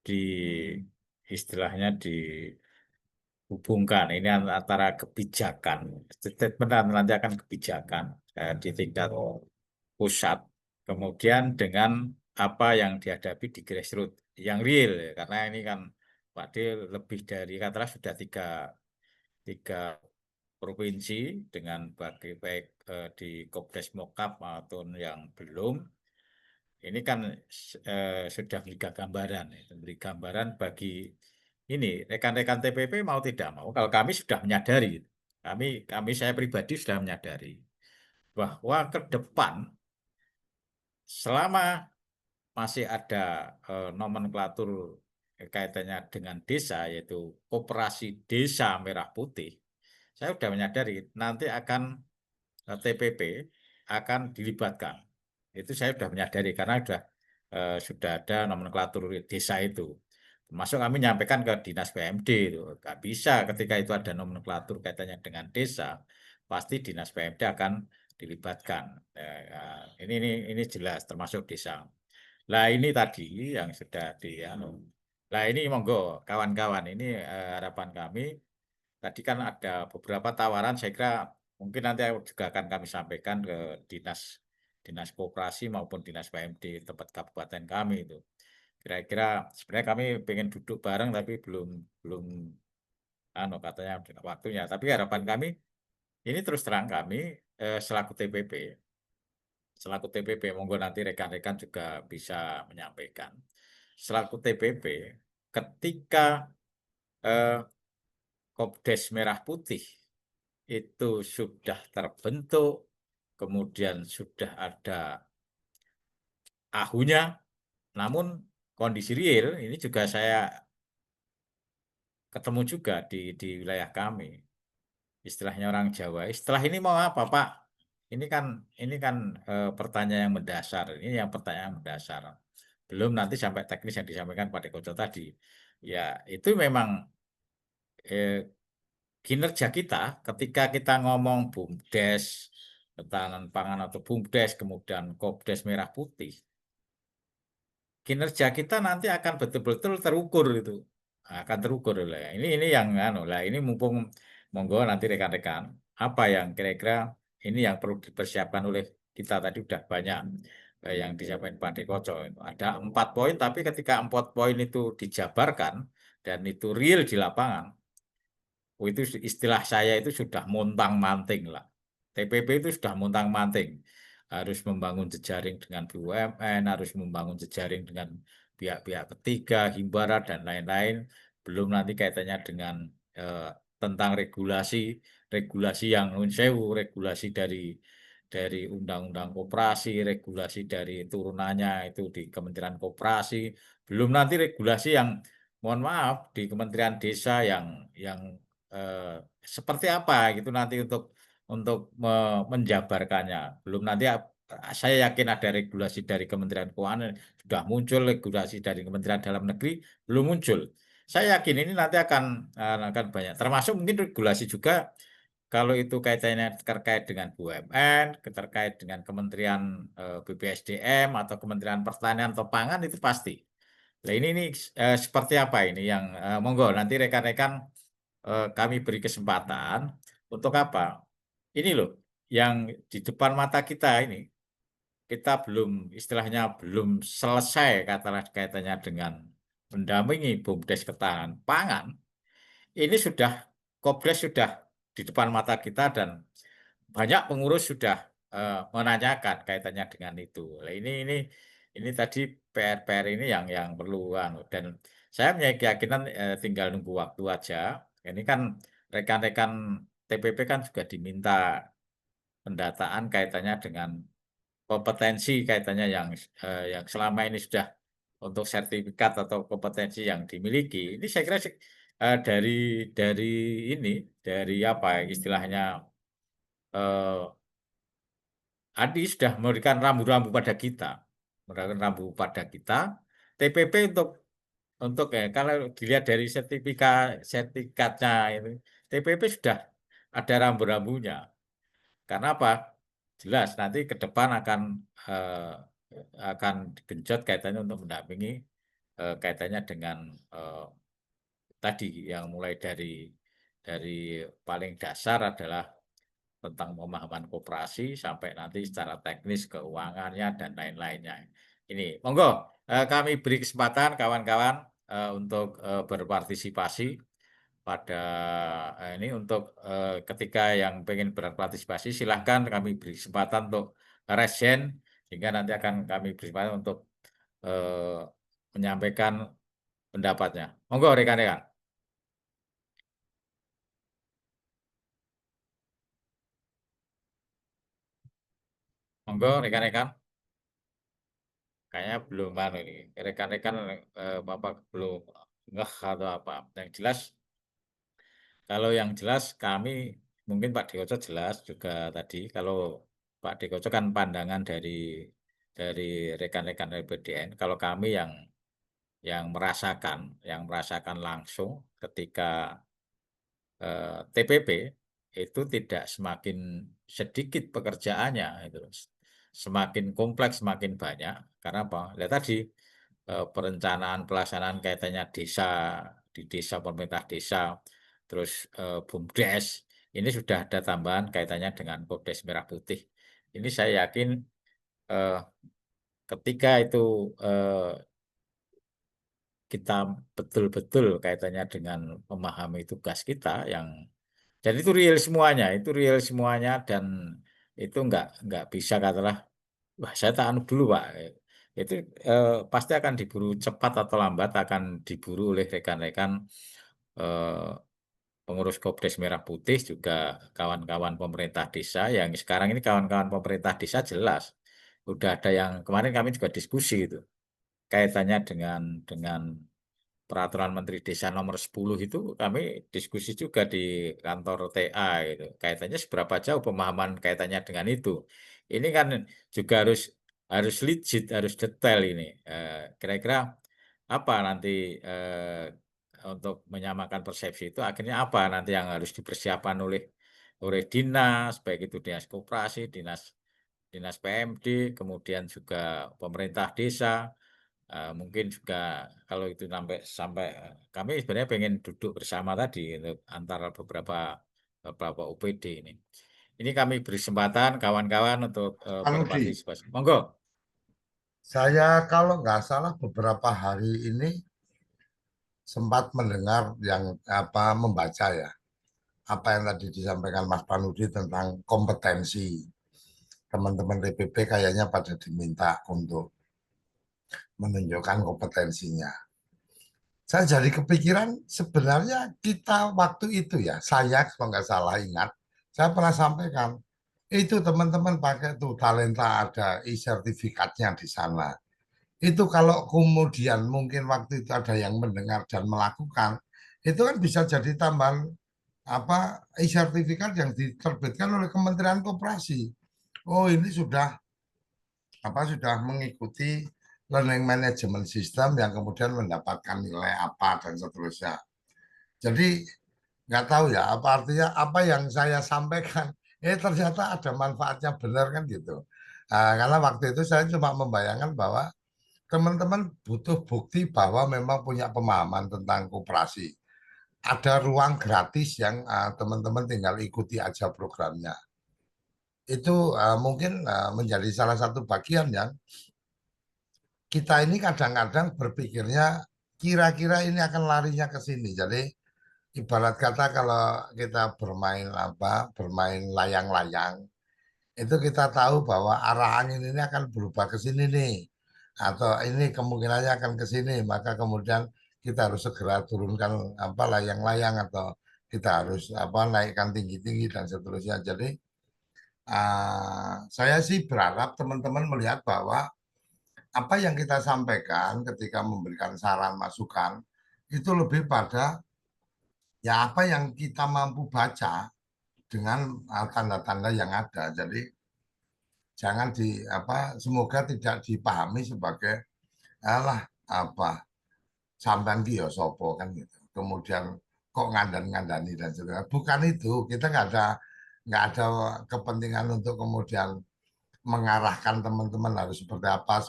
Speaker 1: di istilahnya dihubungkan ini antara kebijakan, statement nanti akan kebijakan di tingkat pusat, kemudian dengan apa yang dihadapi di grassroots yang real, ya. Karena ini kan Pak D lebih dari katakanlah sudah tiga provinsi dengan baik di Kopdes Mokap maupun yang belum. Ini kan sudah memberikan gambaran, ya. Memberi gambaran bagi ini rekan-rekan TPP mau tidak mau. Kalau kami sudah menyadari, saya pribadi sudah menyadari bahwa ke depan selama masih ada nomenklatur kaitannya dengan desa, yaitu Koperasi Desa Merah Putih, saya sudah menyadari nanti akan TPP akan dilibatkan. Itu saya sudah menyadari karena sudah sudah ada nomenklatur desa itu. Termasuk kami nyampaikan ke dinas PMD itu. Nggak bisa ketika itu ada nomenklatur kaitannya dengan desa, pasti dinas PMD akan dilibatkan. Ini jelas termasuk desa. Lah ini tadi yang sudah Lah ini monggo kawan-kawan, ini harapan kami. Tadi kan ada beberapa tawaran, saya kira mungkin nanti juga akan kami sampaikan ke dinas dinas koperasi maupun dinas PMD tempat kabupaten kami itu. Kira-kira sebenarnya kami pengen duduk bareng tapi belum belum katanya waktunya. Tapi harapan kami ini terus terang kami selaku TPP monggo nanti rekan-rekan juga bisa menyampaikan. Selaku TPP ketika eh, Kopdes Merah Putih itu sudah terbentuk, kemudian sudah ada ahunya, namun kondisi real ini juga saya ketemu juga di wilayah kami. Istilahnya orang Jawa, setelah ini mau apa, Pak? Ini kan pertanyaan yang mendasar. Ini yang pertanyaan mendasar. Belum nanti sampai teknis yang disampaikan Pak Dekoco tadi. Ya, itu memang eh, kinerja kita ketika kita ngomong BUMDes, ketahanan pangan atau BUMDes, kemudian KOPDes Merah Putih, kinerja kita nanti akan betul-betul terukur itu. Akan terukur lah. Ini yang lah ini mumpung monggo nanti rekan-rekan apa yang kira-kira ini yang perlu dipersiapkan oleh kita tadi udah banyak yang disampaikan Pak Dekoco. Ada 4 poin, tapi ketika 4 poin itu dijabarkan dan itu real di lapangan, oh, itu istilah saya itu sudah montang-manting lah. TPP itu sudah montang-manting. Harus membangun jejaring dengan BUMN, harus membangun jejaring dengan pihak-pihak ketiga, himbara, dan lain-lain. Belum nanti kaitannya dengan eh, tentang regulasi, regulasi yang nun sewu, regulasi dari Undang-Undang Koperasi, regulasi dari turunannya itu di Kementerian Koperasi, belum nanti regulasi yang mohon maaf di Kementerian Desa yang eh, seperti apa gitu nanti untuk menjabarkannya. Belum nanti saya yakin ada regulasi dari Kementerian Keuangan sudah muncul, regulasi dari Kementerian Dalam Negeri belum muncul. Saya yakin ini nanti akan banyak. Termasuk mungkin regulasi juga kalau itu kaitannya terkait dengan BUMN, terkait dengan Kementerian BPSDM atau Kementerian Pertanian atau Pangan itu pasti. Nah ini seperti apa ini yang monggo nanti rekan-rekan kami beri kesempatan untuk apa? Ini loh yang di depan mata kita ini kita belum istilahnya belum selesai kaitannya dengan mendampingi BUMDes ketahanan pangan. Ini sudah Kopdes sudah di depan mata kita dan banyak pengurus sudah menanyakan kaitannya dengan itu. Nah, ini tadi PR-PR ini yang perlu dan saya punya keyakinan tinggal nunggu waktu aja. Ini kan rekan-rekan TPP kan juga diminta pendataan kaitannya dengan kompetensi kaitannya yang selama ini sudah untuk sertifikat atau kompetensi yang dimiliki. Ini saya kira dari ini dari apa istilahnya eh, Adi sudah memberikan rambu-rambu pada kita, memberikan rambu pada kita. TPP untuk kalau dilihat dari sertifikatnya itu, TPP sudah ada rambu-rambunya. Karena apa? Jelas nanti ke depan akan genjot kaitannya untuk mendampingi kaitannya dengan eh, tadi yang mulai dari paling dasar adalah tentang pemahaman koperasi sampai nanti secara teknis keuangannya dan lain-lainnya. Ini, monggo kami beri kesempatan kawan-kawan untuk berpartisipasi pada ini untuk ketika yang pengen berpartisipasi silahkan kami beri kesempatan untuk resen sehingga nanti akan kami beri kesempatan untuk eh, menyampaikan pendapatnya. Monggo rekan-rekan. Monggo rekan-rekan. Kayaknya belum ini. Rekan-rekan Bapak belum ngeh atau apa. Yang jelas, kalau yang jelas kami mungkin Pak Dekoco jelas juga tadi. Kalau Pak Dekoco kan pandangan dari dari rekan-rekan LPDN. Kalau kami yang merasakan langsung ketika TPP itu tidak semakin sedikit pekerjaannya itu, semakin kompleks, semakin banyak. Karena apa? Lihat tadi perencanaan pelaksanaan kaitannya desa, di desa, pemerintah desa, terus BUMDes, ini sudah ada tambahan kaitannya dengan Kopdes Merah Putih. Ini saya yakin eh, ketika itu kita betul-betul kaitannya dengan memahami tugas kita yang dan itu real semuanya dan itu nggak bisa katalah wah saya tak anu dulu Pak. Itu pasti akan diburu cepat atau lambat akan diburu oleh rekan-rekan eh, pengurus Kopdes Merah Putih juga kawan-kawan pemerintah desa yang sekarang ini kawan-kawan pemerintah desa jelas udah ada yang kemarin kami juga diskusi itu kaitannya dengan Peraturan Menteri Desa nomor 10 itu kami diskusi juga di kantor TA gitu. Kaitannya seberapa jauh pemahaman kaitannya dengan itu. Ini kan juga harus legit, harus detail ini. Kira-kira apa nanti untuk menyamakan persepsi itu akhirnya apa nanti yang harus dipersiapkan oleh dinas, baik itu dinas koperasi, dinas PMD, kemudian juga pemerintah desa. Mungkin juga kalau itu sampai sampai kami sebenarnya pengen duduk bersama tadi untuk antara beberapa OPD ini. Ini kami beri kesempatan kawan-kawan untuk
Speaker 2: Di,
Speaker 1: berpartisipasi. Monggo.
Speaker 2: saya kalau nggak salah beberapa hari ini sempat mendengar yang apa membaca ya apa yang tadi disampaikan Mas Panudi tentang kompetensi teman-teman DPP kayaknya pada diminta untuk menunjukkan kompetensinya. Saya jadi kepikiran sebenarnya kita waktu itu ya, saya kalau nggak salah ingat, saya pernah sampaikan, itu teman-teman pakai tuh talenta ada e-sertifikatnya di sana. Itu kalau kemudian mungkin waktu itu ada yang mendengar dan melakukan, itu kan bisa jadi tambahan apa e-sertifikat yang diterbitkan oleh Kementerian Koperasi. Oh ini sudah mengikuti learning management system yang kemudian mendapatkan nilai apa dan seterusnya. Jadi nggak tahu ya apa artinya apa yang saya sampaikan. Ternyata ada manfaatnya benar kan gitu. Karena waktu itu saya cuma membayangkan bahwa teman-teman butuh bukti bahwa memang punya pemahaman tentang koperasi. Ada ruang gratis yang teman-teman tinggal ikuti aja programnya. Itu mungkin menjadi salah satu bagian yang kita ini kadang-kadang berpikirnya kira-kira ini akan larinya ke sini. Jadi ibarat kata kalau kita bermain layang-layang, itu kita tahu bahwa arah angin ini akan berubah ke sini nih. Atau ini kemungkinannya akan ke sini, maka kemudian kita harus segera turunkan layang-layang atau kita harus naikkan tinggi-tinggi dan seterusnya. Jadi saya sih berharap teman-teman melihat bahwa apa yang kita sampaikan ketika memberikan saran masukan itu lebih pada ya apa yang kita mampu baca dengan tanda-tanda yang ada. Jadi jangan semoga tidak dipahami sebagai alah apa sampean ki ya sopo kan gitu. Kemudian kok ngandani dan sebagainya. Bukan itu, kita nggak ada kepentingan untuk kemudian mengarahkan teman-teman harus seperti apa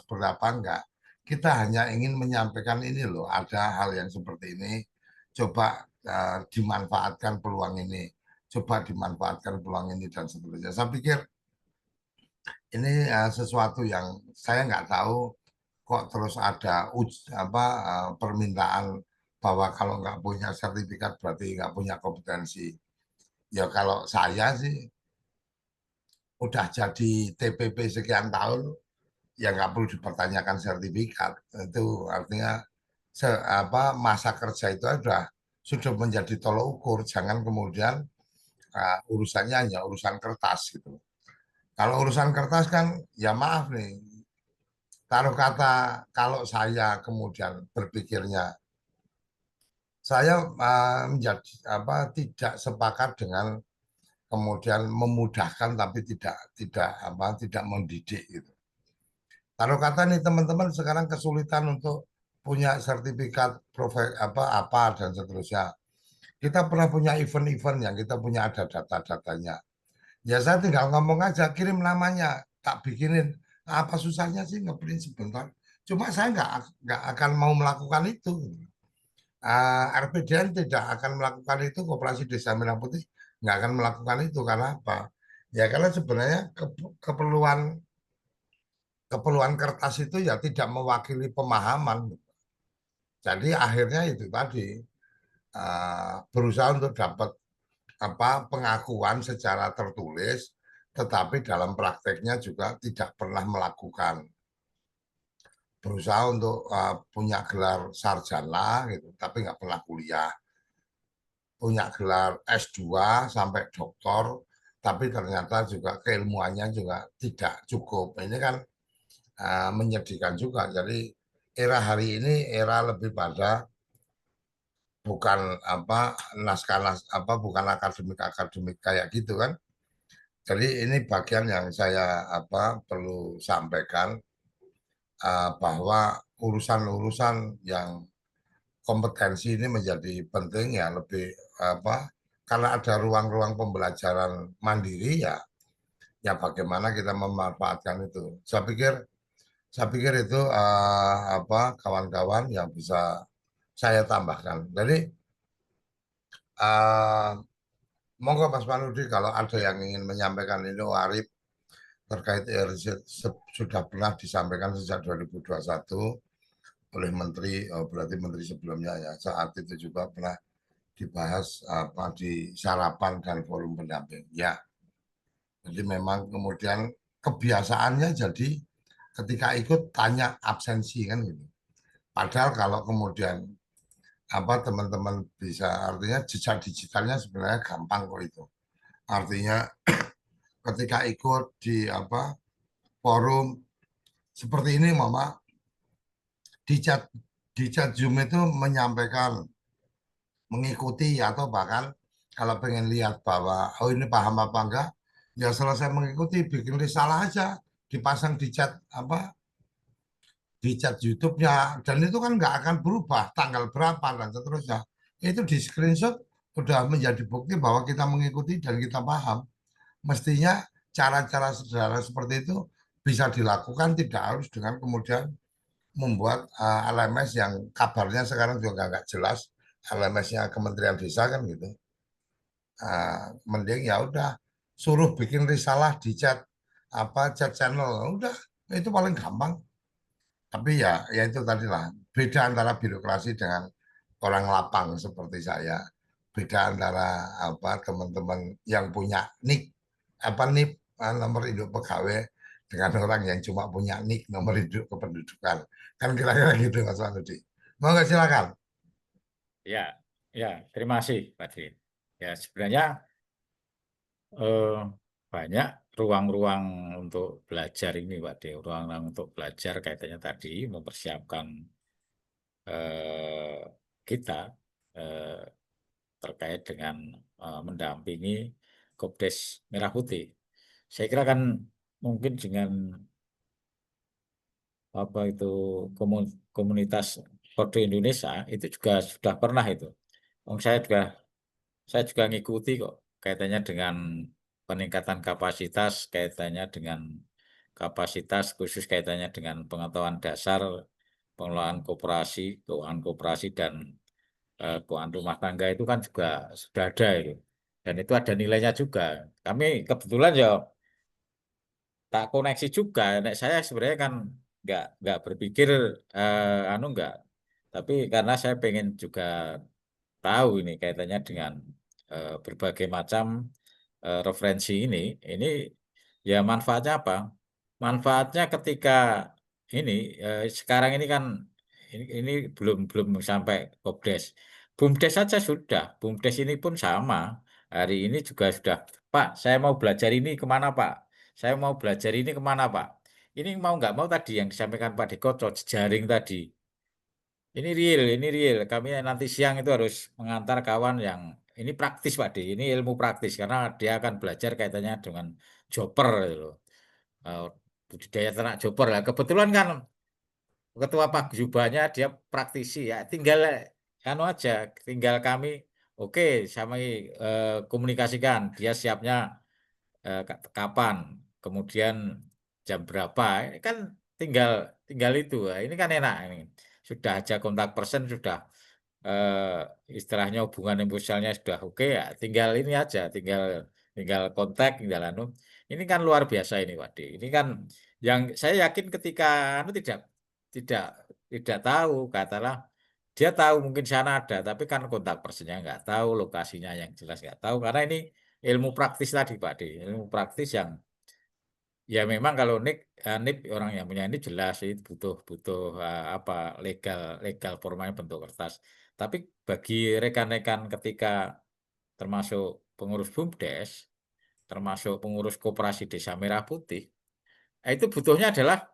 Speaker 2: enggak. Kita hanya ingin menyampaikan ini loh, ada hal yang seperti ini, coba dimanfaatkan peluang ini, coba dimanfaatkan peluang ini dan seterusnya. Saya pikir ini sesuatu yang saya nggak tahu kok terus ada permintaan bahwa kalau nggak punya sertifikat berarti nggak punya kompetensi. Ya kalau saya sih udah jadi TPP sekian tahun, ya nggak perlu dipertanyakan sertifikat. Itu artinya masa kerja itu sudah menjadi tolok ukur. Jangan kemudian urusannya hanya urusan kertas gitu. Kalau urusan kertas kan, ya maaf nih, taruh kata kalau saya kemudian berpikirnya, saya menjadi tidak sepakat dengan kemudian memudahkan tapi tidak mendidik gitu. Taruh kata nih teman-teman sekarang kesulitan untuk punya sertifikat apa dan seterusnya. Kita pernah punya event-event yang kita punya ada data-datanya. Ya saya tinggal ngomong aja, kirim namanya, tak bikinin. Apa susahnya sih ngeprint sebentar. Cuma saya nggak akan mau melakukan itu. RPDN tidak akan melakukan itu, Koperasi Desa Merah Putih nggak akan melakukan itu karena apa? Ya karena sebenarnya keperluan keperluan kertas itu ya tidak mewakili pemahaman. Jadi akhirnya itu tadi berusaha untuk dapat pengakuan secara tertulis, tetapi dalam prakteknya juga tidak pernah melakukan. Berusaha untuk punya gelar sarjana gitu, tapi nggak pernah kuliah. Punya gelar S2 sampai doktor, tapi ternyata juga keilmuannya juga tidak cukup. Ini kan menyedihkan juga. Jadi era hari ini era lebih pada bukan bukan akademik kayak gitu kan. Jadi ini bagian yang saya perlu sampaikan bahwa urusan-urusan yang kompetensi ini menjadi penting ya lebih apa karena ada ruang-ruang pembelajaran mandiri ya bagaimana kita memanfaatkan itu. Saya pikir itu kawan-kawan yang bisa saya tambahkan. Jadi uh, monggo Mas Manudi kalau ada yang ingin menyampaikan ini Arif terkait ERC sudah pernah disampaikan sejak 2021 oleh Menteri, berarti Menteri sebelumnya ya. Saat itu juga pernah dibahas di sarapan dan forum pendamping. Ya, jadi memang kemudian kebiasaannya jadi ketika ikut tanya absensi kan gitu. Padahal kalau kemudian teman-teman bisa artinya jejak digitalnya sebenarnya gampang kok itu. Artinya ketika ikut di forum seperti ini Mama di chat Zoom itu menyampaikan mengikuti atau bahkan kalau pengen lihat bahwa oh ini paham apa enggak ya selesai mengikuti bikin risalah aja dipasang di chat YouTube-nya dan itu kan nggak akan berubah tanggal berapa dan seterusnya itu di screenshot sudah menjadi bukti bahwa kita mengikuti dan kita paham mestinya cara-cara sederhana seperti itu bisa dilakukan tidak harus dengan kemudian membuat LMS yang kabarnya sekarang juga nggak jelas LMS-nya Kementerian Desa kan gitu. Mending ya udah suruh bikin risalah di chat channel udah itu paling gampang. Tapi ya itu tadi lah beda antara birokrasi dengan orang lapang seperti saya. Beda antara teman-teman yang punya nik nik nomor induk pegawai dengan orang yang cuma punya nik nomor induk kependudukan. Kan kira-kira gitu Mas Wanudi. Mau nggak silakan.
Speaker 1: Ya, ya, terima kasih, Pak Drin. Ya, sebenarnya eh, banyak ruang-ruang untuk belajar ini, Pak Drin. Ruang-ruang untuk belajar kaitannya tadi mempersiapkan eh, kita eh, terkait dengan mendampingi Kopdes Merah Putih. Saya kira kan mungkin dengan apa itu komunitas Kode Indonesia itu juga sudah pernah itu. Saya juga ngikuti kok kaitannya dengan peningkatan kapasitas, kaitannya dengan kapasitas khusus kaitannya dengan pengetahuan dasar pengelolaan koperasi, keuangan koperasi dan keuangan rumah tangga itu kan juga sudah ada itu. Dan itu ada nilainya juga. Kami kebetulan ya tak koneksi juga. Nek saya sebenarnya kan nggak berpikir nggak. Tapi karena saya pengen juga tahu ini kaitannya dengan berbagai macam referensi ini ya manfaatnya apa? Manfaatnya ketika ini sekarang ini kan ini belum belum sampai BUMDes. BUMDes saja sudah, BUMDes ini pun sama. Hari ini juga sudah, Pak, saya mau belajar ini kemana Pak? Saya mau belajar ini kemana Pak? Ini mau nggak mau tadi yang disampaikan Pak Deko, jejaring tadi. Ini real. Kami nanti siang itu harus mengantar kawan yang ini praktis Pak D. Ini ilmu praktis karena dia akan belajar kaitannya dengan jobber gitu loh. Eh, budidaya ternak jopor lah. Kebetulan kan ketua paguyubannya dia praktisi ya, tinggal anu aja, tinggal kami oke sama komunikasikan dia siapnya kapan, kemudian jam berapa, kan tinggal tinggal itu. Nah, ini kan enak ini. Sudah aja kontak person sudah istilahnya hubungan emosionalnya sudah oke ya, tinggal ini aja, tinggal tinggal kontak, tinggal anu. Ini kan luar biasa ini, Pak D. Ini kan yang saya yakin ketika anu tidak tidak tahu, katalah dia tahu mungkin sana ada, tapi kan kontak personnya nggak tahu, lokasinya yang jelas nggak tahu, karena ini ilmu praktis tadi, Pak D. Ilmu praktis yang ya memang kalau NIP orang yang punya ini jelas itu butuh butuh apa legal legal formalnya bentuk kertas. Tapi bagi rekan-rekan ketika termasuk pengurus BUMDes, termasuk pengurus Koperasi Desa Merah Putih, itu butuhnya adalah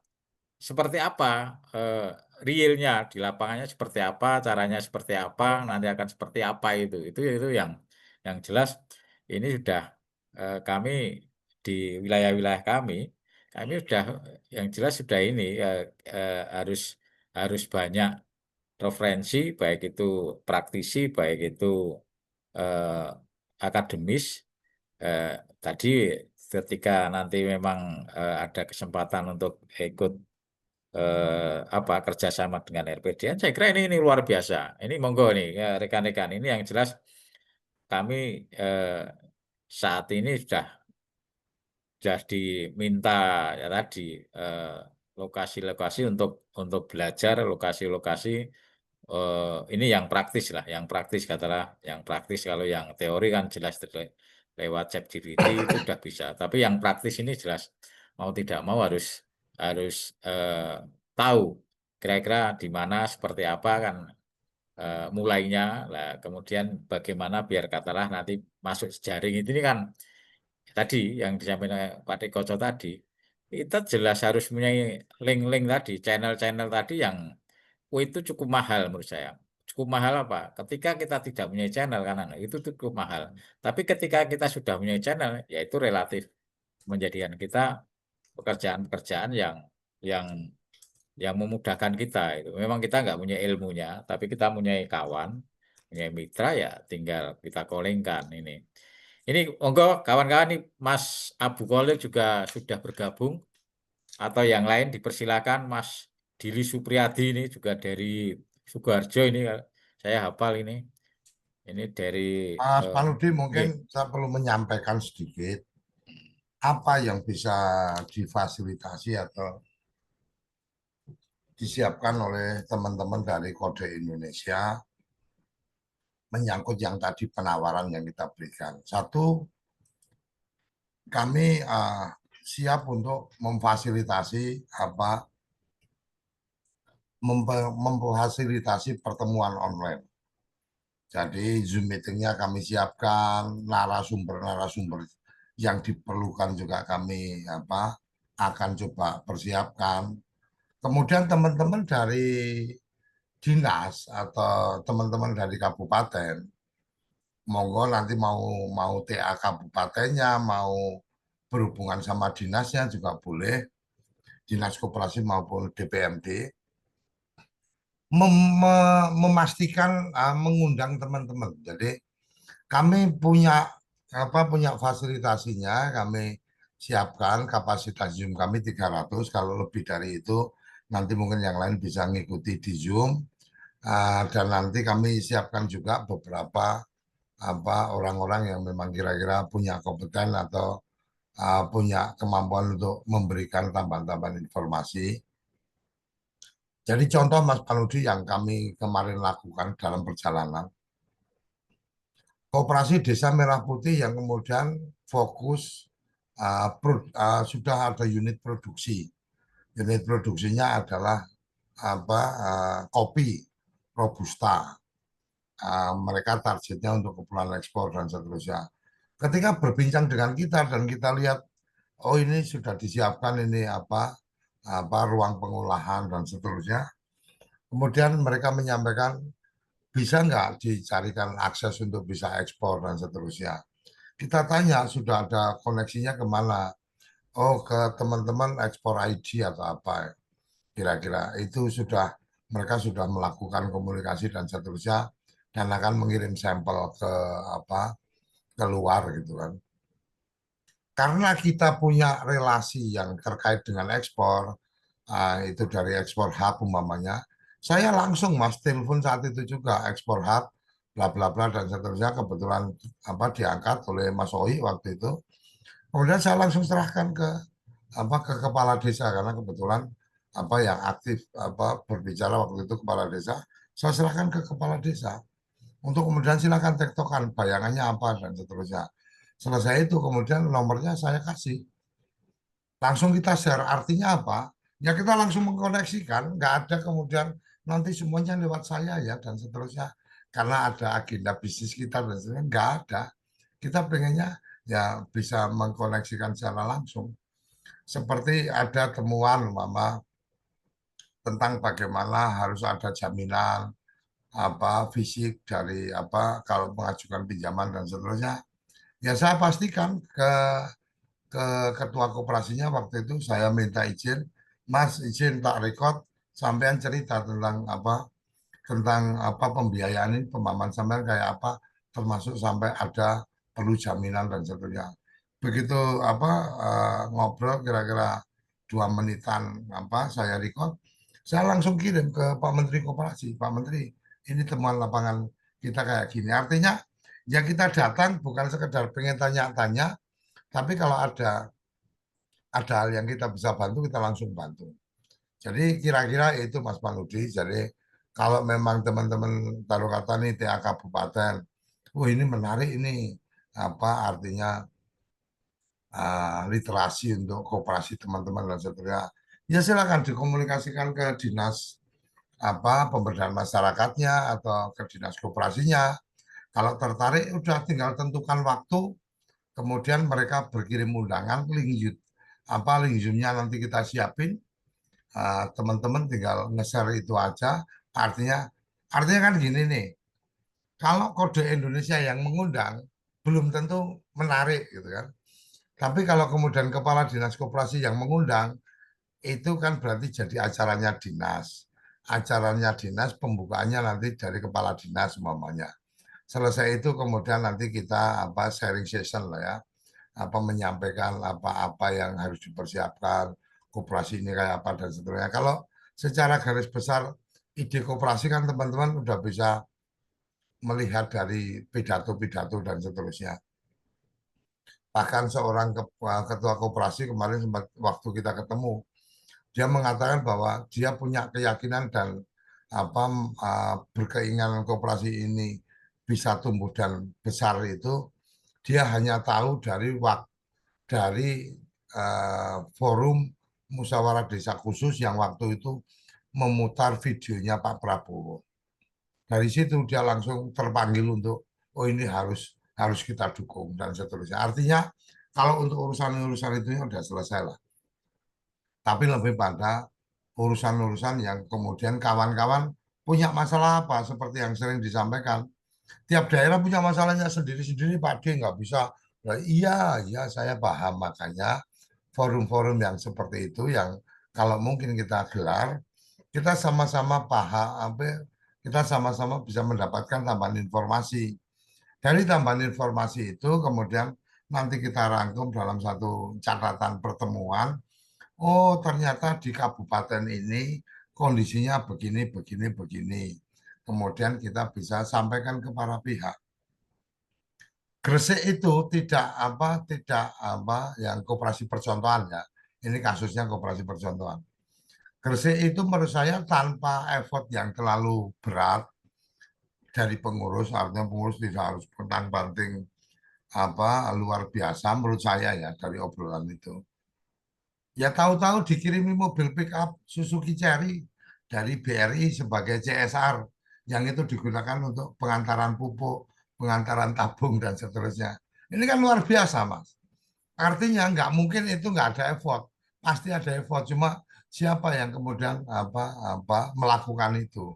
Speaker 1: seperti apa realnya di lapangannya seperti apa, caranya seperti apa, nanti akan seperti apa itu yang jelas ini sudah kami di wilayah-wilayah kami sudah yang jelas sudah ini harus harus banyak referensi baik itu praktisi baik itu eh, akademis eh, tadi ketika nanti memang ada kesempatan untuk ikut apa kerjasama dengan RPDN, saya kira ini luar biasa. Ini monggo nih ya, rekan-rekan ini yang jelas kami saat ini sudah diminta ya tadi eh, lokasi-lokasi untuk belajar, lokasi-lokasi ini yang praktis lah, yang praktis katalah, yang praktis kalau yang teori kan jelas lewat ChatGPT itu sudah bisa, tapi yang praktis ini jelas mau tidak mau harus harus tahu kira-kira di mana seperti apa kan mulainya lah, kemudian bagaimana biar katalah nanti masuk jaring ini kan tadi yang disampaikan Pak Dikoco tadi, kita jelas harus punya link-link tadi, channel-channel tadi yang itu cukup mahal menurut saya. Cukup mahal apa? Ketika kita tidak punya channel kan itu cukup mahal. Tapi ketika kita sudah punya channel, ya itu relatif menjadikan kita pekerjaan-pekerjaan yang yang memudahkan kita itu. Memang kita nggak punya ilmunya, tapi kita punya kawan, punya mitra ya tinggal kita callingkan ini. Ini monggo kawan-kawan nih Mas Abu Khalil juga sudah bergabung atau yang lain dipersilakan Mas Dili Supriyadi ini juga dari Sukoharjo ini saya hafal ini. Ini dari
Speaker 2: Mas
Speaker 1: eh,
Speaker 2: Paludi, mungkin
Speaker 1: nggih.
Speaker 2: saya perlu menyampaikan sedikit apa yang bisa difasilitasi atau disiapkan oleh teman-teman dari Kode Indonesia menyangkut yang tadi penawaran yang kita berikan. Satu, kami siap untuk memfasilitasi memfasilitasi pertemuan online. Jadi Zoom meetingnya kami siapkan, narasumber-narasumber yang diperlukan juga kami akan coba persiapkan. Kemudian teman-teman dari dinas atau teman-teman dari kabupaten, monggo nanti mau TA kabupatennya, mau berhubungan sama dinasnya juga boleh, dinas koperasi maupun DPMD, memastikan mengundang teman-teman. Jadi kami punya fasilitasinya, kami siapkan kapasitas Zoom kami 300, kalau lebih dari itu nanti mungkin yang lain bisa mengikuti di Zoom. Dan nanti kami siapkan juga beberapa orang-orang yang memang kira-kira punya kompeten atau punya kemampuan untuk memberikan tambahan-tambahan informasi. Jadi contoh Mas Paludi yang kami kemarin lakukan dalam perjalanan, Koperasi Desa Merah Putih yang kemudian fokus sudah ada unit produksi. Unit produksinya adalah kopi robusta. Mereka targetnya untuk keperluan ekspor dan seterusnya. Ketika berbincang dengan kita dan kita lihat, oh ini sudah disiapkan ini ruang pengolahan dan seterusnya. Kemudian mereka menyampaikan bisa nggak dicarikan akses untuk bisa ekspor dan seterusnya. Kita tanya sudah ada koneksinya kemana. Oh, ke teman-teman ekspor ID atau apa ya? Kira-kira itu mereka sudah melakukan komunikasi dan seterusnya dan akan mengirim sampel ke apa keluar gitu kan. Karena kita punya relasi yang terkait dengan ekspor, itu dari ekspor hub umpamanya, saya langsung Mas telepon saat itu juga ekspor hub, bla bla bla dan seterusnya kebetulan apa diangkat oleh Mas Oi waktu itu. Kemudian saya langsung serahkan ke kepala desa karena kebetulan apa yang aktif apa berbicara waktu itu kepala desa, saya serahkan ke kepala desa untuk kemudian silakan tektokan bayangannya apa dan seterusnya. Selesai itu kemudian nomornya saya kasih. Langsung kita share. Artinya apa? Ya kita langsung mengkoneksikan, nggak ada kemudian nanti semuanya lewat saya ya dan seterusnya. Karena ada agenda bisnis kita dan seterusnya, nggak ada. Kita pengennya ya bisa mengkoneksikan secara langsung. Seperti ada temuan Mama tentang bagaimana harus ada jaminan apa fisik dari apa kalau mengajukan pinjaman dan seterusnya. Ya saya pastikan ke ketua koperasinya waktu itu saya minta izin, Mas izin tak record sampean cerita tentang apa pembiayaan ini pemahaman sampean kayak apa termasuk sampai ada perlu jaminan dan seterusnya. Begitu apa ngobrol kira-kira 2 menitan apa saya record, saya langsung kirim ke Pak Menteri Koperasi, Pak Menteri ini temuan lapangan kita kayak gini. Artinya ya kita datang bukan sekedar pengen tanya-tanya, tapi kalau ada hal yang kita bisa bantu, kita langsung bantu. Jadi kira-kira itu Mas Panudi. Jadi kalau memang teman-teman taruh kata nih TA Kabupaten, oh ini menarik ini apa artinya literasi untuk kooperasi teman-teman dan seterusnya. Ya silakan dikomunikasikan ke dinas apa pemberdayaan masyarakatnya atau ke dinas kooperasinya. Kalau tertarik udah tinggal tentukan waktu, kemudian mereka berkirim undangan link Zoom-nya nanti kita siapin. Teman-teman tinggal nge-share itu aja. Artinya, artinya kan gini nih, kalau kode Indonesia yang mengundang belum tentu menarik gitu kan. Tapi kalau kemudian kepala dinas koperasi yang mengundang, itu kan berarti jadi acaranya dinas. Acaranya dinas, pembukaannya nanti dari kepala dinas umpamanya. Selesai itu kemudian nanti kita apa sharing session lah ya, apa menyampaikan apa-apa yang harus dipersiapkan, koperasi ini kayak apa dan seterusnya. Kalau secara garis besar ide koperasi kan teman-teman udah bisa melihat dari pidato-pidato dan seterusnya. Bahkan seorang ketua koperasi kemarin sempat waktu kita ketemu, dia mengatakan bahwa dia punya keyakinan dan apa berkeinginan koperasi ini bisa tumbuh dan besar itu dia hanya tahu dari forum musyawarah desa khusus yang waktu itu memutar videonya Pak Prabowo. Dari situ dia langsung terpanggil untuk oh ini harus kita dukung dan seterusnya. Artinya kalau untuk urusan-urusan itu ya sudah selesai lah. Tapi lebih pada urusan-urusan yang kemudian kawan-kawan punya masalah apa seperti yang sering disampaikan. Tiap daerah punya masalahnya sendiri-sendiri, Pak D nggak bisa. Nah, iya, iya saya paham makanya forum-forum yang seperti itu yang kalau mungkin kita gelar, kita sama-sama paham, kita sama-sama bisa mendapatkan tambahan informasi. Dari tambahan informasi itu kemudian nanti kita rangkum dalam satu catatan pertemuan. Oh, ternyata di kabupaten ini kondisinya begini, begini, begini. Kemudian kita bisa sampaikan ke para pihak. Gresik itu tidak apa yang koperasi percontohan ya. Ini kasusnya koperasi percontohan. Gresik itu menurut saya tanpa effort yang terlalu berat dari pengurus, artinya pengurus tidak harus penting apa luar biasa menurut saya ya dari obrolan itu. Ya tahu-tahu dikirimi mobil pick up Suzuki Cherry dari BRI sebagai CSR yang itu digunakan untuk pengantaran pupuk, pengantaran tabung dan seterusnya. Ini kan luar biasa, Mas. Artinya nggak mungkin itu nggak ada effort, pasti ada effort. Cuma siapa yang kemudian apa melakukan itu?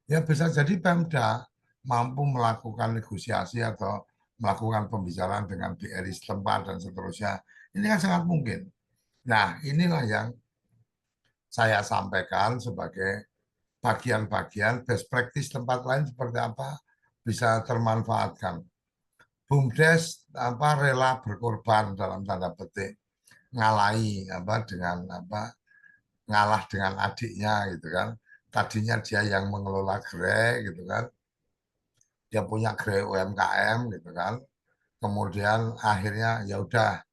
Speaker 2: Ya bisa jadi Pemda mampu melakukan negosiasi atau melakukan pembicaraan dengan BRI setempat dan seterusnya. Ini kan sangat mungkin. Nah, inilah yang saya sampaikan sebagai bagian-bagian best practice tempat lain seperti apa bisa termanfaatkan. BUMDes apa rela berkorban dalam tanda petik ngalahi apa dengan apa ngalah dengan adiknya gitu kan. Tadinya dia yang mengelola gerai gitu kan. Dia punya gerai UMKM gitu kan. Kemudian akhirnya ya udah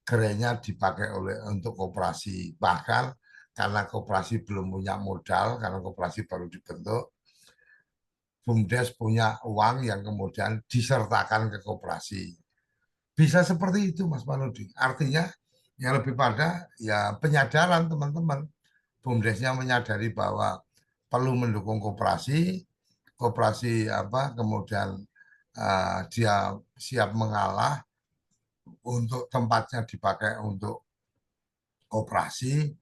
Speaker 2: gerainya dipakai oleh untuk koperasi. Bahkan karena koperasi belum punya modal, karena koperasi baru dibentuk, BUMDes punya uang yang kemudian disertakan ke koperasi. Bisa seperti itu, Mas Manudi. Artinya, yang lebih pada ya penyadaran teman-teman. BUMDesnya menyadari bahwa perlu mendukung koperasi, koperasi apa, kemudian dia siap mengalah untuk tempatnya dipakai untuk koperasi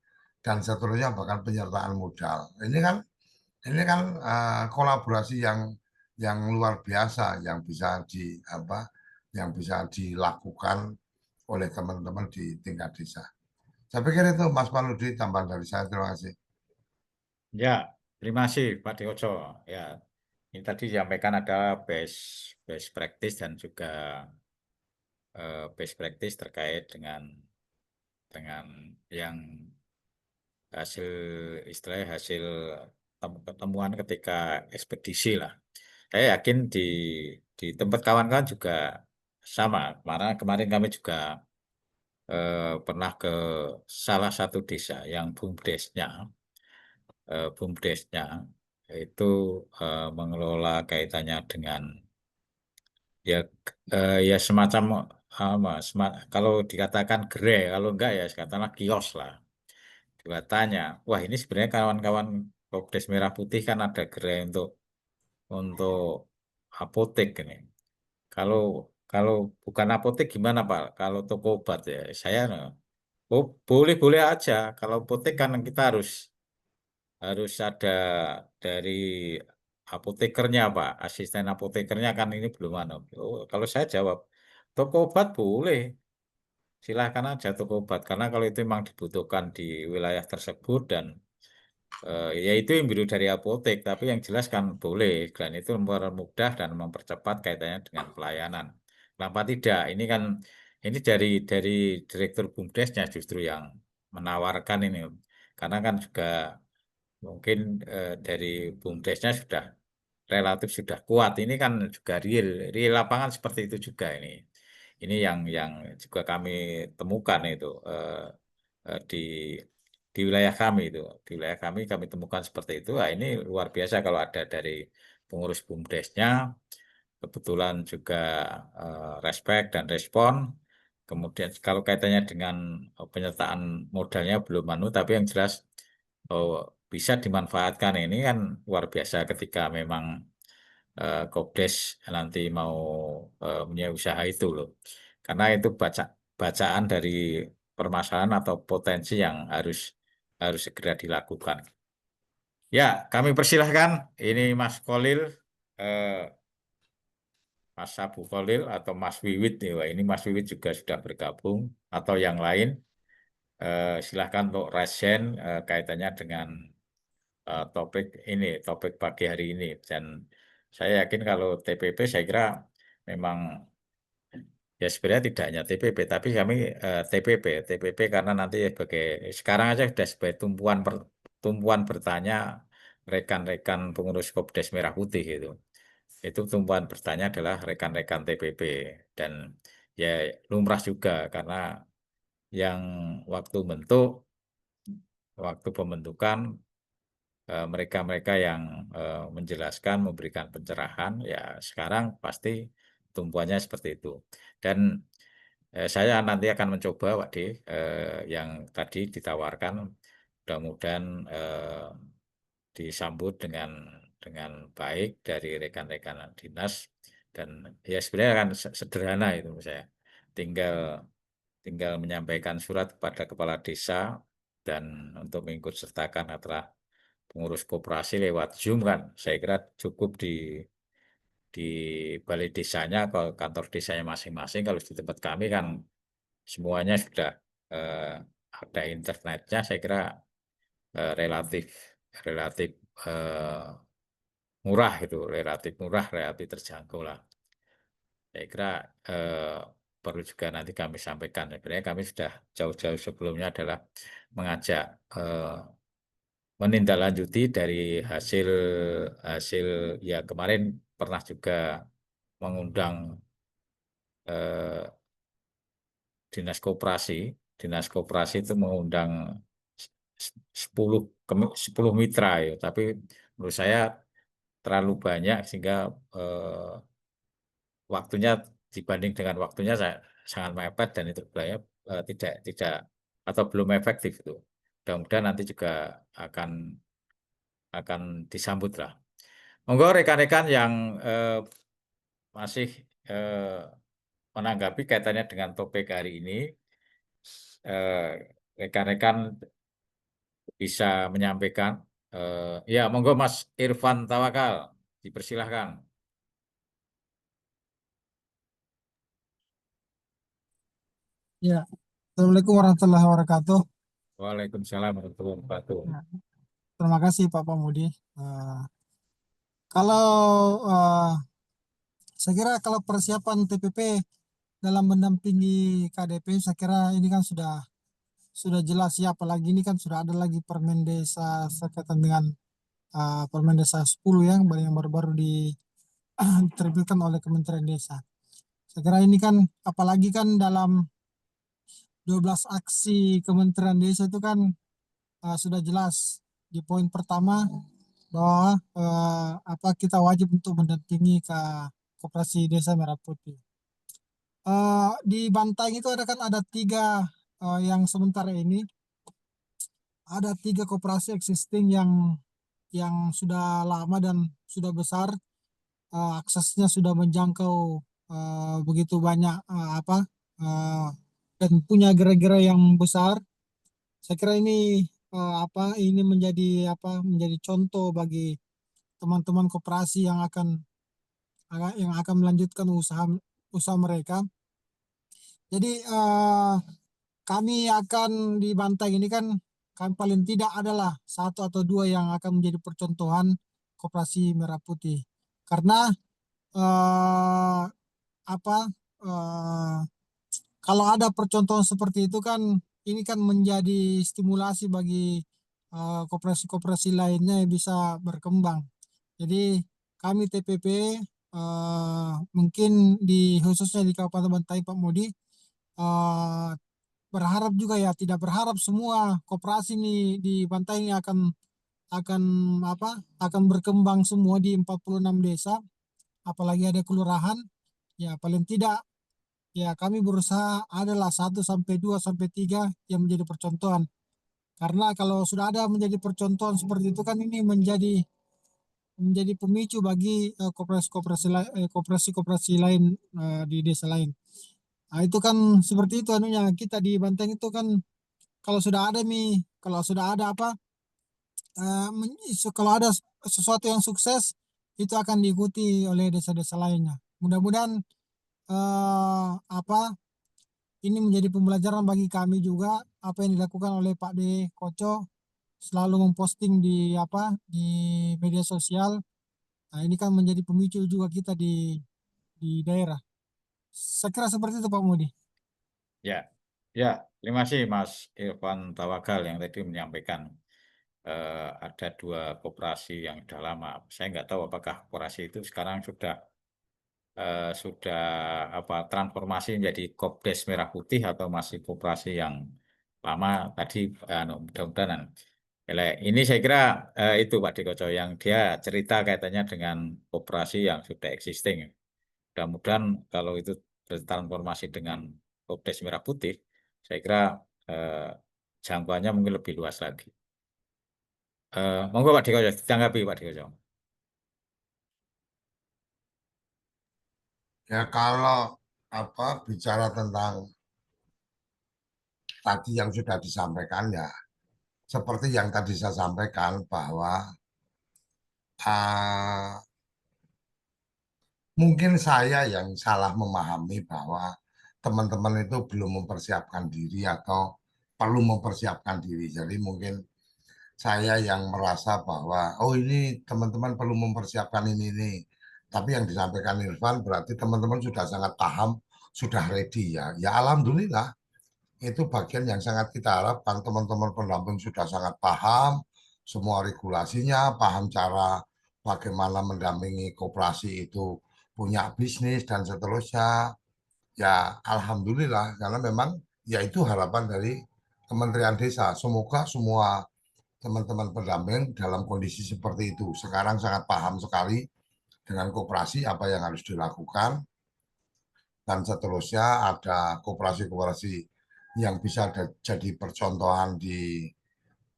Speaker 2: dan seterusnya bahkan penyertaan modal. Ini kan kolaborasi yang luar biasa yang bisa di apa yang bisa dilakukan oleh teman-teman di tingkat desa. Saya pikir itu Mas Panudi tambahan dari saya. Terima kasih.
Speaker 1: Ya, terima kasih Pak Deojo. Ya, ini tadi disampaikan ada best best practice dan juga best practice terkait dengan yang hasil istilahnya hasil temuan ketika ekspedisi lah. Saya yakin di tempat kawan-kawan juga sama. Karena kemarin kami juga pernah ke salah satu desa yang BUMDesnya itu mengelola kaitannya dengan ya ya semacam kalau dikatakan gerai, kalau enggak ya katakanlah kios lah. Juga tanya, wah ini sebenarnya kawan-kawan Kopdes Merah Putih kan ada gerai untuk apotek ini. Kalau kalau bukan apotek gimana Pak? Kalau toko obat ya saya oh boleh-boleh aja. Kalau apotek kan kita harus ada dari apotekernya Pak, asisten apotekernya kan ini belum ada. Oh, kalau saya jawab toko obat boleh, silahkan aja toko obat karena kalau itu memang dibutuhkan di wilayah tersebut dan ya itu yang biru dari apotek, tapi yang jelas kan boleh dan itu mempermudah dan mempercepat kaitannya dengan pelayanan. Kenapa tidak? Ini dari Direktur BUMDesnya justru yang menawarkan ini, karena kan juga mungkin dari BUMDesnya sudah relatif sudah kuat. Ini kan juga real lapangan seperti itu juga ini. Ini yang juga kami temukan itu di wilayah kami itu. Di wilayah kami temukan seperti itu. Nah, ini luar biasa kalau ada dari pengurus BUMDesnya kebetulan juga respect dan respon. Kemudian kalau kaitannya dengan penyertaan modalnya belum tapi yang jelas oh, bisa dimanfaatkan ini kan luar biasa ketika memang Kopdes nanti mau punya usaha itu loh. Karena itu bacaan dari permasalahan atau potensi yang harus harus segera dilakukan. Ya, kami persilahkan. Ini Mas Kolil, eh, Mas Sabu Kolil atau Mas Wiwit. Ya, wah, ini Mas Wiwit juga sudah bergabung atau yang lain. Silahkan untuk resen kaitannya dengan topik pagi hari ini. Dan saya yakin kalau TPP saya kira memang ya sebenarnya tidak hanya TPP, tapi kami TPP karena nanti sebagai sekarang aja sudah sebagai tumpuan bertanya rekan-rekan pengurus Kopdes Merah Putih gitu. Itu tumpuan bertanya adalah rekan-rekan TPP dan ya lumrah juga karena yang waktu bentuk, waktu pembentukan mereka-mereka yang menjelaskan, memberikan pencerahan, ya sekarang pasti tumpuannya seperti itu. Dan saya nanti akan mencoba, Pak D, yang tadi ditawarkan, mudah-mudahan disambut dengan baik dari rekan-rekan dinas dan ya sebenarnya kan sederhana itu saya tinggal tinggal menyampaikan surat kepada kepala desa dan untuk mengikut sertakan adalah pengurus koperasi lewat Zoom kan saya kira cukup di balai desanya ke kantor desanya masing-masing kalau di tempat kami kan semuanya sudah eh, ada internetnya, saya kira relatif relatif murah gitu, relatif murah, relatif terjangkau lah. Saya kira perlu juga nanti kami sampaikan. Sebenarnya kami sudah jauh-jauh sebelumnya adalah mengajak menindaklanjuti dari hasil hasil ya kemarin pernah juga mengundang eh, dinas koperasi itu mengundang 10 mitra ya, tapi menurut saya terlalu banyak sehingga eh, waktunya dibanding dengan waktunya sangat mepet dan itu sebenarnya tidak atau belum efektif itu. Mudah-mudahan nanti juga akan disambut lah. Monggo rekan-rekan yang masih eh, menanggapi kaitannya dengan topik hari ini, rekan-rekan bisa menyampaikan. Ya, monggo Mas Irfan Tawakal, dipersilahkan.
Speaker 3: Ya, Assalamualaikum warahmatullahi wabarakatuh.
Speaker 1: Waalaikumsalam warahmatullahi wabarakatuh.
Speaker 3: Ya, terima kasih Pak Pamudi. Kalau saya kira kalau persiapan TPP dalam mendampingi KDP, saya kira ini kan sudah jelas ya, apalagi ini kan sudah ada lagi Permen Desa sekaitan dengan Permen Desa 10 yang baru-baru diterbitkan oleh Kementerian Desa. Saya kira ini kan apalagi kan dalam 12 aksi Kementerian Desa itu kan sudah jelas di poin pertama bahwa kita wajib untuk mendampingi ke Koperasi Desa Merah Putih. Di Bantaeng itu ada tiga yang sementara ini ada tiga koperasi existing yang sudah lama dan sudah besar, aksesnya sudah menjangkau begitu banyak dan punya gerai-gerai yang besar. Saya kira ini ini menjadi contoh bagi teman-teman koperasi yang akan melanjutkan usaha mereka. Jadi kami akan di Bantaeng ini kan kami paling tidak adalah satu atau dua yang akan menjadi percontohan Koperasi Merah Putih. Karena eh, apa eh, kalau ada percontohan seperti itu kan ini kan menjadi stimulasi bagi koperasi-koperasi lainnya yang bisa berkembang. Jadi kami TPP mungkin khususnya di Kabupaten Bantaeng Pak Modi berharap juga ya, tidak berharap semua koperasi di Bantaeng ini akan akan berkembang semua di 46 desa, apalagi ada kelurahan. Ya paling tidak ya kami berusaha adalah 1 sampai 2 sampai 3 yang menjadi percontohan. Karena kalau sudah ada menjadi percontohan seperti itu kan ini menjadi pemicu bagi koperasi-koperasi lain di desa lain. Nah, itu kan seperti itu anunya, kita di Bantaeng itu kan kalau sudah ada kalau ada sesuatu yang sukses itu akan diikuti oleh desa-desa lainnya. Mudah-mudahan eh, apa ini menjadi pembelajaran bagi kami juga apa yang dilakukan oleh Pak D Koco, selalu memposting di media sosial. Nah, ini kan menjadi pemicu juga kita di daerah. Saya kira seperti itu Pak Mudi.
Speaker 1: Ya, ya, terima kasih Mas Irfan Tawakal yang tadi menyampaikan ada 2 koperasi yang sudah lama. Saya nggak tahu apakah koperasi itu sekarang sudah transformasi menjadi Kopdes Merah Putih atau masih koperasi yang lama tadi. Mudah-mudahan. Ini saya kira itu Pak Dikoco yang dia cerita kaitannya dengan koperasi yang sudah existing. Mudah-mudahan kalau itu bertransformasi dengan Kopdes Merah Putih, saya kira eh, jangkauannya mungkin lebih luas lagi. Monggo Pak Dikoco, ditanggapi Pak Dikoco.
Speaker 2: Ya kalau bicara tentang tadi yang sudah disampaikan ya seperti yang tadi saya sampaikan bahwa uh, mungkin saya yang salah memahami bahwa teman-teman itu belum mempersiapkan diri atau perlu mempersiapkan diri. Jadi mungkin saya yang merasa bahwa oh ini teman-teman perlu mempersiapkan ini. Tapi yang disampaikan Irfan berarti teman-teman sudah sangat paham, sudah ready ya. Ya alhamdulillah itu bagian yang sangat kita harapkan, teman-teman pendamping sudah sangat paham semua regulasinya, paham cara bagaimana mendampingi koperasi itu punya bisnis dan seterusnya. Ya alhamdulillah karena memang ya itu harapan dari Kementerian Desa. Semoga semua teman-teman pendamping dalam kondisi seperti itu sekarang sangat paham sekali dengan koperasi apa yang harus dilakukan, dan seterusnya ada koperasi-koperasi yang bisa jadi percontohan di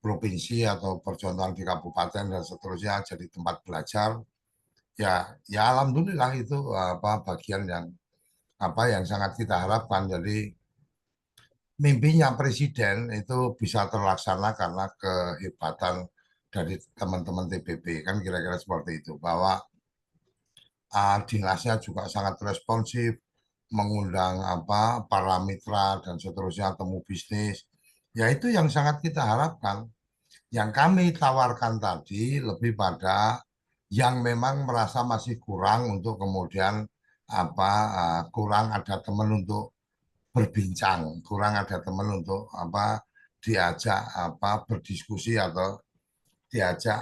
Speaker 2: provinsi atau percontohan di kabupaten dan seterusnya jadi tempat belajar. Ya alhamdulillah itu bagian yang sangat kita harapkan. Jadi mimpinya presiden itu bisa terlaksana karena kehebatan dari teman-teman TPP, kan kira-kira seperti itu, bahwa dinasnya juga sangat responsif, mengundang para mitra dan seterusnya, temu bisnis. Ya itu yang sangat kita harapkan. Yang kami tawarkan tadi lebih pada yang memang merasa masih kurang untuk kemudian kurang ada teman untuk berbincang, kurang ada teman untuk diajak berdiskusi atau diajak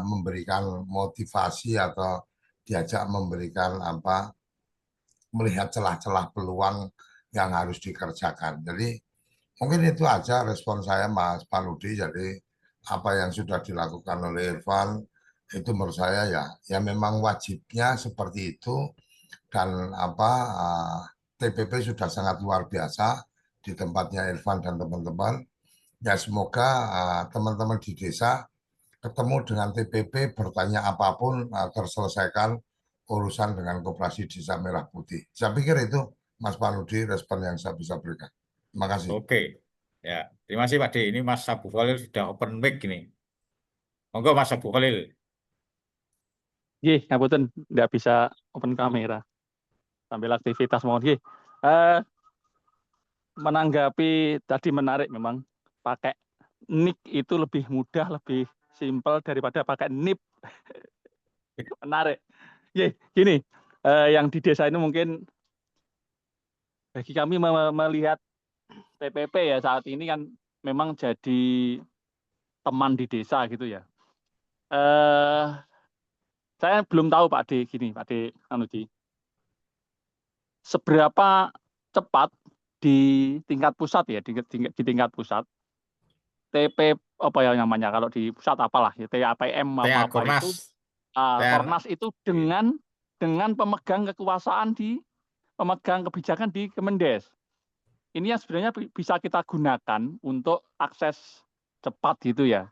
Speaker 2: memberikan motivasi atau diajak memberikan melihat celah-celah peluang yang harus dikerjakan. Jadi mungkin itu aja respon saya Mas Panudi. Jadi apa yang sudah dilakukan oleh Irfan itu menurut saya ya memang wajibnya seperti itu, dan TPP sudah sangat luar biasa di tempatnya Irfan dan teman-teman. Ya semoga teman-teman di desa ketemu dengan TPP bertanya apapun terselesaikan urusan dengan Koperasi Desa Merah Putih. Saya pikir itu Mas Panudi respon yang saya bisa berikan. Terima kasih.
Speaker 1: Oke, ya. Terima kasih Pak D. Ini Mas Abu Khalil sudah open mic ini. Monggo Mas Abu Khalil.
Speaker 4: Nggih, ngapunten nggak bisa open kamera sambil aktivitas mohon nggih. Menanggapi tadi menarik memang pakai nick itu lebih mudah, lebih simpel daripada pakai nip. Menarik. Nggih, gini, yang di desa ini mungkin bagi kami melihat TPP ya saat ini kan memang jadi teman di desa gitu ya. Saya belum tahu Pak D, gini Pak D Anuji, seberapa cepat di tingkat pusat ya, di tingkat pusat TP apa ya namanya kalau di pusat apalah ya, TAPM
Speaker 1: TA
Speaker 4: apa
Speaker 1: Kornas.
Speaker 4: itu Kornas itu dengan pemegang kekuasaan pemegang kebijakan di Kemendes. Ini yang sebenarnya bisa kita gunakan untuk akses cepat gitu ya.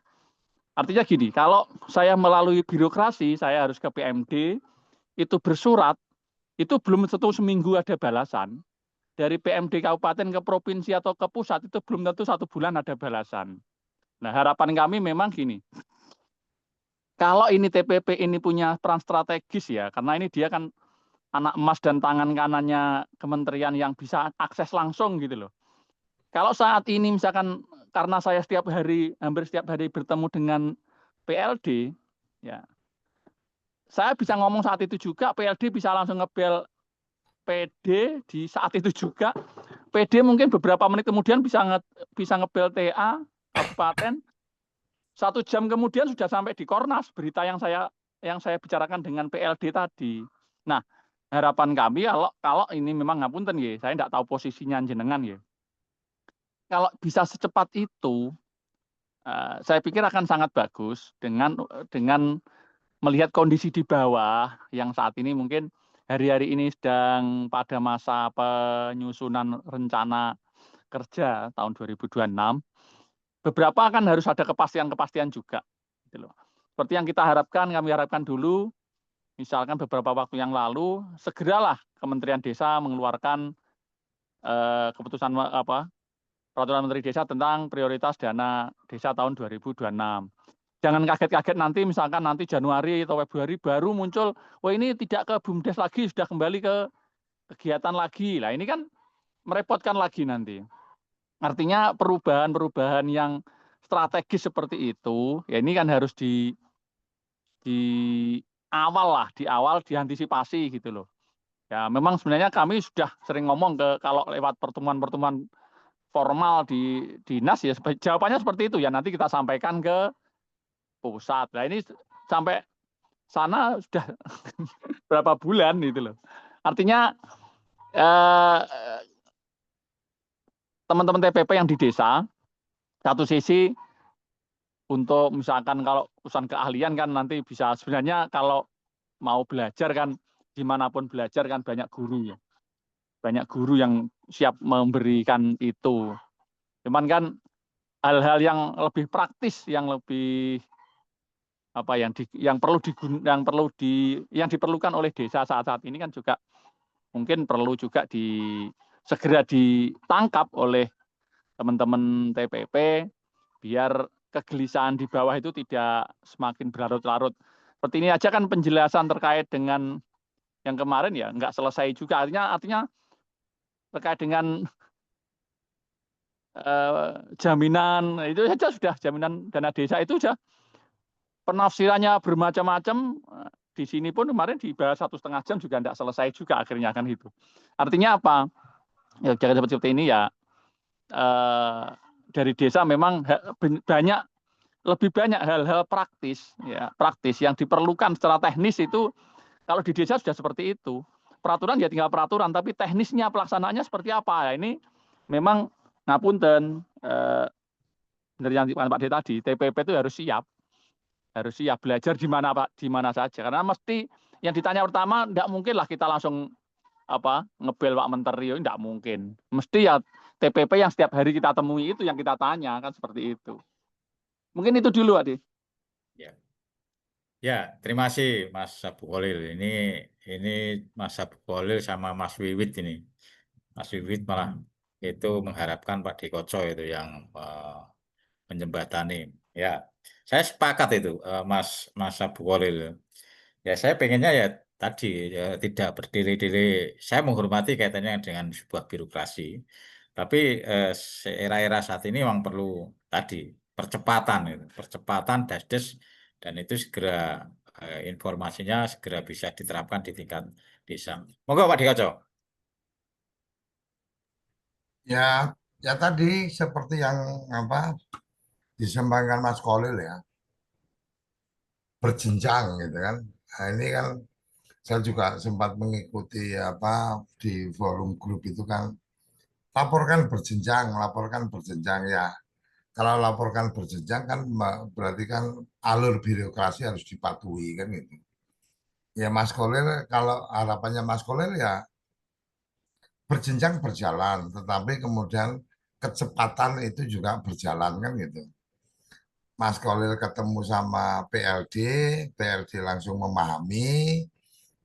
Speaker 4: Artinya gini, kalau saya melalui birokrasi, saya harus ke PMD, itu bersurat, itu belum tentu seminggu ada balasan. Dari PMD kabupaten ke provinsi atau ke pusat, itu belum tentu 1 bulan ada balasan. Nah, harapan kami memang gini, kalau ini TPP ini punya peran strategis ya, karena ini dia kan anak emas dan tangan kanannya kementerian yang bisa akses langsung gitu loh. Kalau saat ini misalkan karena saya hampir setiap hari bertemu dengan PLD, ya saya bisa ngomong saat itu juga, PLD bisa langsung ngebel PD di saat itu juga. PD mungkin beberapa menit kemudian bisa ngebel TA kabupaten. 1 jam kemudian sudah sampai di Kornas berita yang saya bicarakan dengan PLD tadi. Nah, harapan kami kalau ini memang ngapunten ya, saya tidak tahu posisinya jenengan ya. Kalau bisa secepat itu, saya pikir akan sangat bagus dengan melihat kondisi di bawah yang saat ini mungkin hari-hari ini sedang pada masa penyusunan rencana kerja tahun 2026. Beberapa kan harus ada kepastian-kepastian juga. Gitu loh. Seperti yang kami harapkan dulu, misalkan beberapa waktu yang lalu, segeralah Kementerian Desa mengeluarkan keputusan Peraturan Menteri Desa tentang prioritas dana desa tahun 2026. Jangan kaget-kaget nanti misalkan nanti Januari atau Februari baru muncul, wah ini tidak ke BUMDes lagi, sudah kembali ke kegiatan lagi. Lah ini kan merepotkan lagi nanti. Artinya perubahan-perubahan yang strategis seperti itu, ya ini kan harus di awal diantisipasi gitu loh. Ya memang sebenarnya kami sudah sering ngomong kalau lewat pertemuan-pertemuan formal di dinas ya jawabannya seperti itu ya, nanti kita sampaikan ke pusat. Nah ini sampai sana sudah berapa bulan gitu loh. Artinya teman-teman TPP yang di desa, satu sisi untuk misalkan kalau urusan keahlian kan nanti bisa, sebenarnya kalau mau belajar kan dimanapun belajar kan banyak guru ya. Banyak guru yang siap memberikan itu. Cuman kan hal-hal yang lebih praktis, yang lebih apa yang diperlukan oleh desa saat ini kan juga mungkin perlu juga segera ditangkap oleh teman-teman TPP biar kegelisahan di bawah itu tidak semakin berlarut-larut. Seperti ini aja kan penjelasan terkait dengan yang kemarin ya nggak selesai juga. Artinya terkait dengan jaminan itu saja sudah, jaminan dana desa itu sudah penafsirannya bermacam-macam. Di sini pun kemarin dibahas 1,5 jam juga tidak selesai juga akhirnya kan itu. Artinya apa? Ya jangan seperti ini ya. Dari desa memang lebih banyak hal-hal praktis ya, praktis yang diperlukan secara teknis itu. Kalau di desa sudah seperti itu, peraturan ya tinggal peraturan, tapi teknisnya pelaksanaannya seperti apa ya, ini memang ngapunten, benar yang Pak D tadi, TPP itu harus siap belajar di mana saja, karena mesti yang ditanya pertama tidak mungkin lah kita langsung ngebel Pak Menteri, tidak mungkin, mesti ya TPP yang setiap hari kita temui itu yang kita tanya kan, seperti itu. Mungkin itu dulu Adi.
Speaker 1: Ya, terima kasih Mas Abu Kholil. Ini Mas Abu Kholil sama Mas Wiwit ini. Mas Wiwit malah itu mengharapkan Pak Dikoco itu yang menjembatani. Ya, saya sepakat itu Mas Abu Kholil. Ya, saya pengennya ya tadi ya, tidak berdiri-diri. Saya menghormati kaitannya dengan sebuah birokrasi. Tapi era-era saat ini memang perlu tadi percepatan das dan itu segera informasinya segera bisa diterapkan di tingkat desa. Monggo Pak Dikoco.
Speaker 2: Ya, ya tadi seperti yang disampaikan Mas Kholil ya, berjenjang gitu kan. Nah, ini kan saya juga sempat mengikuti di forum grup itu kan, laporkan berjenjang ya. Kalau laporkan berjenjang kan berarti kan alur birokrasi harus dipatuhi kan gitu. Ya Mas Kholil, kalau harapannya Mas Kholil ya berjenjang berjalan, tetapi kemudian kecepatan itu juga berjalan kan gitu. Mas Kholil ketemu sama PLD langsung memahami,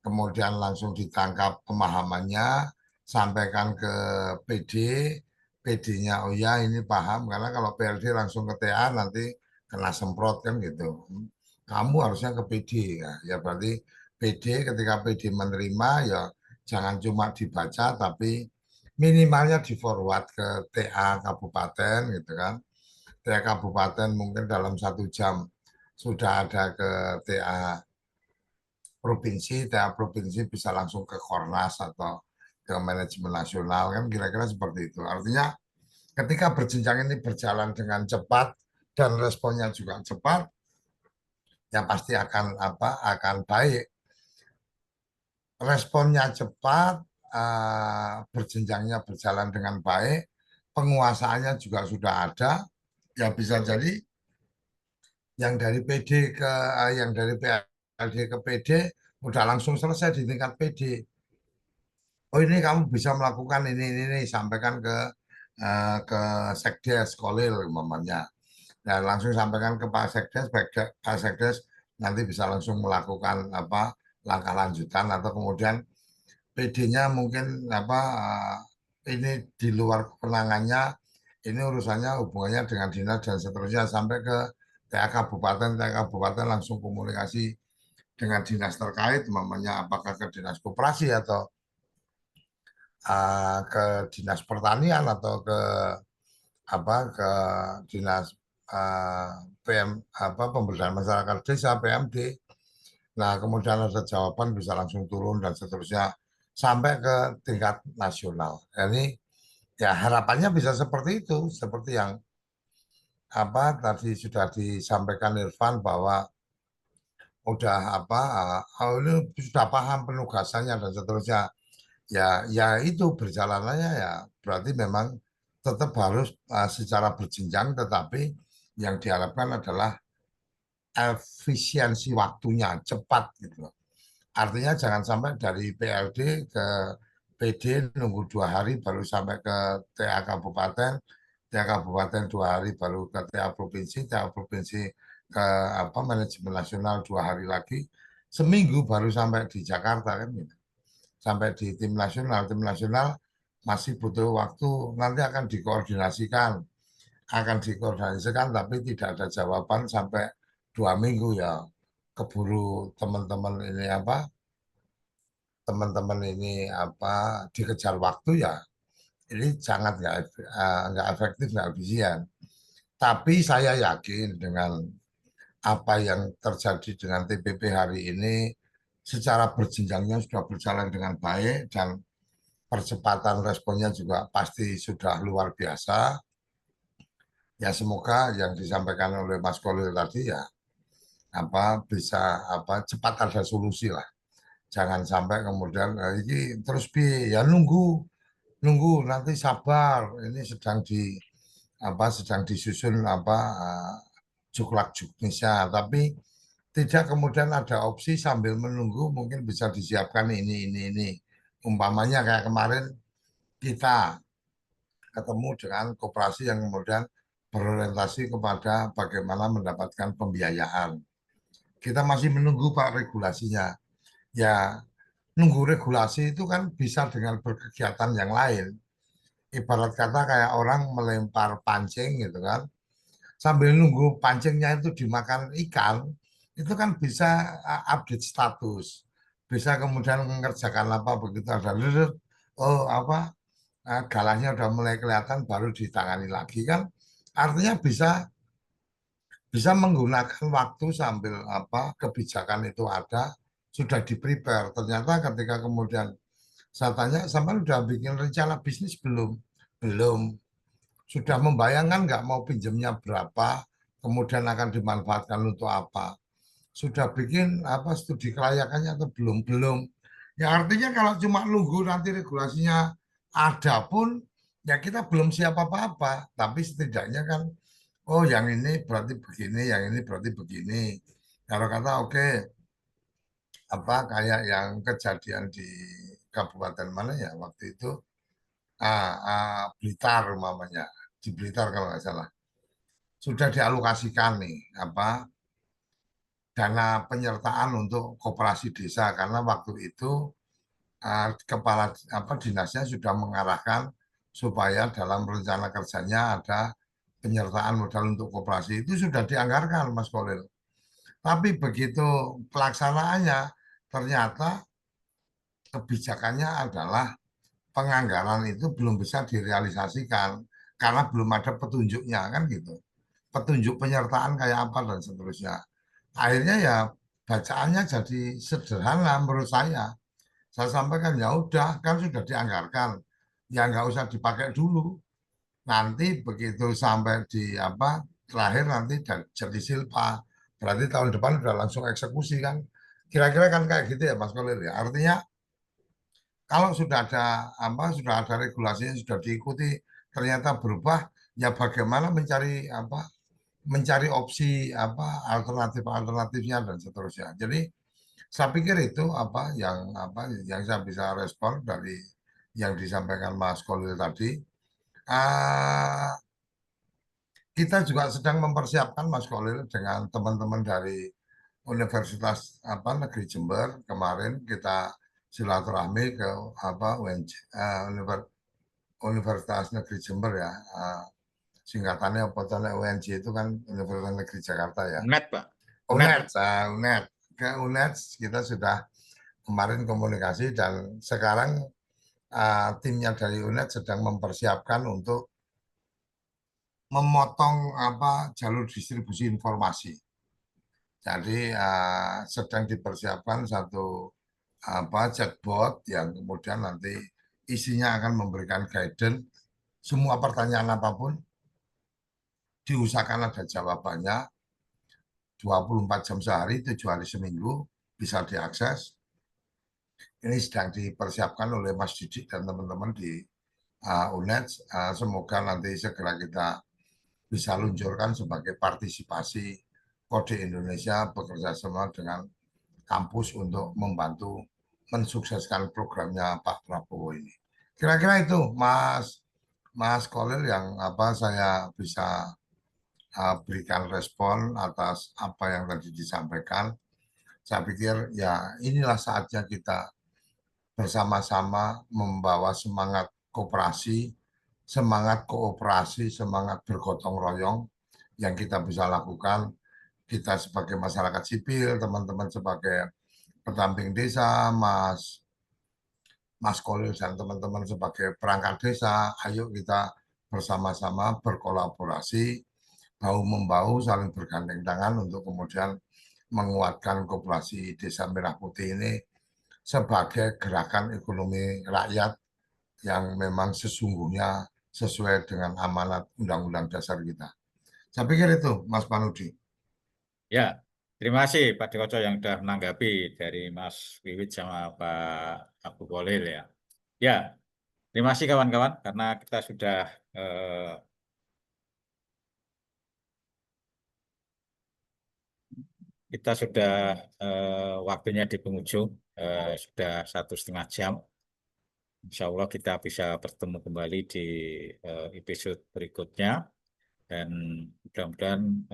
Speaker 2: kemudian langsung ditangkap pemahamannya, sampaikan ke PD, PD-nya oh ya ini paham, karena kalau PLD langsung ke TA nanti kena semprot kan gitu. Kamu harusnya ke PD ya berarti PD ketika PD menerima ya jangan cuma dibaca tapi minimalnya di forward ke TA kabupaten gitu kan. TA kabupaten mungkin dalam 1 jam sudah ada ke TA provinsi bisa langsung ke Kornas atau ke manajemen nasional kan kira-kira seperti itu. Artinya ketika berjenjang ini berjalan dengan cepat dan responnya juga cepat, ya pasti akan baik. Responnya cepat, berjenjangnya berjalan dengan baik, penguasaannya juga sudah ada, ya bisa jadi yang dari PD ke yang dari PLD ke PD udah langsung selesai di tingkat PD. Oh ini kamu bisa melakukan ini sampaikan ke Sekdes Kolil umpamanya. Dan langsung sampaikan ke Pak Sekdes, Pak Sekdes nanti bisa langsung melakukan langkah lanjutan atau kemudian PD-nya mungkin ini di luar kewenangannya, ini urusannya hubungannya dengan dinas dan seterusnya sampai ke TA kabupaten langsung komunikasi dengan dinas terkait, umpamanya apakah ke dinas koperasi atau ke dinas pertanian atau ke ke dinas PM pemberdayaan masyarakat desa PMD. Nah, kemudian ada jawaban bisa langsung turun dan seterusnya sampai ke tingkat nasional. Ini ya harapannya bisa seperti itu, seperti yang tadi sudah disampaikan Irfan bahwa udah ini sudah paham penugasannya dan seterusnya. Ya itu berjalanannya ya berarti memang tetap harus secara berjenjang, tetapi yang diharapkan adalah efisiensi waktunya cepat gitu. Artinya jangan sampai dari PLD ke PD nunggu 2 hari baru sampai ke TA Kabupaten, TA Kabupaten 2 hari baru ke TA Provinsi ke manajemen nasional 2 hari lagi, seminggu baru sampai di Jakarta kan gitu. Sampai di tim nasional masih butuh waktu, nanti akan dikoordinasikan tapi tidak ada jawaban sampai 2 minggu ya, keburu teman-teman ini dikejar waktu ya, ini sangat nggak efektif, nggak efisien. Tapi saya yakin dengan apa yang terjadi dengan TPP hari ini, secara berjenjangnya sudah berjalan dengan baik dan percepatan responnya juga pasti sudah luar biasa. Ya semoga yang disampaikan oleh Mas Kolil tadi ya bisa cepat ada solusi lah. Jangan sampai kemudian ini terus ya nunggu nanti sabar, ini sedang disusun juklak juknisnya, tapi tidak kemudian ada opsi sambil menunggu mungkin bisa disiapkan ini. Umpamanya kayak kemarin kita ketemu dengan koperasi yang kemudian berorientasi kepada bagaimana mendapatkan pembiayaan. Kita masih menunggu Pak regulasinya. Ya, nunggu regulasi itu kan bisa dengan berkegiatan yang lain. Ibarat kata kayak orang melempar pancing gitu kan. Sambil nunggu pancingnya itu dimakan ikan, itu kan bisa update status. Bisa kemudian mengerjakan apa begitu ada galahnya udah mulai kelihatan baru ditangani lagi kan. Artinya bisa menggunakan waktu sambil kebijakan itu ada, sudah di-prepare. Ternyata ketika kemudian saya tanya, sama udah bikin rencana bisnis belum? Belum. Sudah membayangkan nggak mau pinjamnya berapa, kemudian akan dimanfaatkan untuk apa? Sudah bikin studi kelayakannya atau belum? Belum. Ya artinya kalau cuma nunggu nanti regulasinya ada pun, ya kita belum siap apa-apa. Tapi setidaknya kan, oh yang ini berarti begini, yang ini berarti begini. Kalau kata oke, kayak yang kejadian di kabupaten mana ya waktu itu, Blitar umpamanya, di Blitar kalau nggak salah, sudah dialokasikan nih dana penyertaan untuk koperasi desa karena waktu itu kepala dinasnya sudah mengarahkan supaya dalam rencana kerjanya ada penyertaan modal untuk koperasi, itu sudah dianggarkan Mas Kolil. Tapi begitu pelaksanaannya ternyata kebijakannya adalah penganggaran itu belum bisa direalisasikan karena belum ada petunjuknya kan gitu. Petunjuk penyertaan kayak apa dan seterusnya. Akhirnya ya bacaannya jadi sederhana menurut saya. Saya sampaikan ya udah kan sudah dianggarkan, ya nggak usah dipakai dulu. Nanti begitu sampai di terakhir nanti jadi silpa. Berarti tahun depan udah langsung eksekusi kan. Kira-kira kan kayak gitu ya Mas Kolil ya. Artinya kalau sudah ada regulasinya sudah diikuti ternyata berubah, ya bagaimana mencari opsi alternatifnya dan seterusnya. Jadi saya pikir itu yang saya bisa respon dari yang disampaikan Mas Kolil tadi. Kita juga sedang mempersiapkan Mas Kolil dengan teman-teman dari Universitas Negeri Jember. Kemarin kita silaturahmi ke Universitas Negeri Jember ya. Singkatannya UNJ itu kan Universitas Negeri Jakarta ya.
Speaker 1: UNED, Pak.
Speaker 2: UNED. Ke UNED kita sudah kemarin komunikasi dan sekarang timnya dari UNED sedang mempersiapkan untuk memotong jalur distribusi informasi. Jadi sedang dipersiapkan satu chatbot yang kemudian nanti isinya akan memberikan guidance semua pertanyaan apapun diusahakan ada jawabannya 24 jam sehari, 7 hari seminggu bisa diakses. Ini sedang dipersiapkan oleh Mas Didik dan teman-teman di UNED. Semoga nanti segera kita bisa luncurkan sebagai partisipasi Kode Indonesia bekerja sama dengan kampus untuk membantu mensukseskan programnya Pak Prabowo ini. Kira-kira itu Mas Kolil yang saya bisa berikan respon atas apa yang tadi disampaikan. Saya pikir ya inilah saatnya kita bersama-sama membawa semangat kooperasi, semangat bergotong royong yang kita bisa lakukan. Kita sebagai masyarakat sipil, teman-teman sebagai pendamping desa, Mas Kolil dan teman-teman sebagai perangkat desa, ayo kita bersama-sama berkolaborasi, bahu-membahu, saling bergandeng tangan untuk kemudian menguatkan koperasi Desa Merah Putih ini sebagai gerakan ekonomi rakyat yang memang sesungguhnya sesuai dengan amanat Undang-Undang Dasar kita. Saya pikir itu, Mas Panudi.
Speaker 1: Ya, terima kasih Pak Dikoco yang sudah menanggapi dari Mas Wiwit sama Pak Abu Kolil ya. Ya, terima kasih kawan-kawan karena kita sudah waktunya di penghujung, sudah 1,5 jam. Insya Allah kita bisa bertemu kembali di episode berikutnya dan mudah-mudahan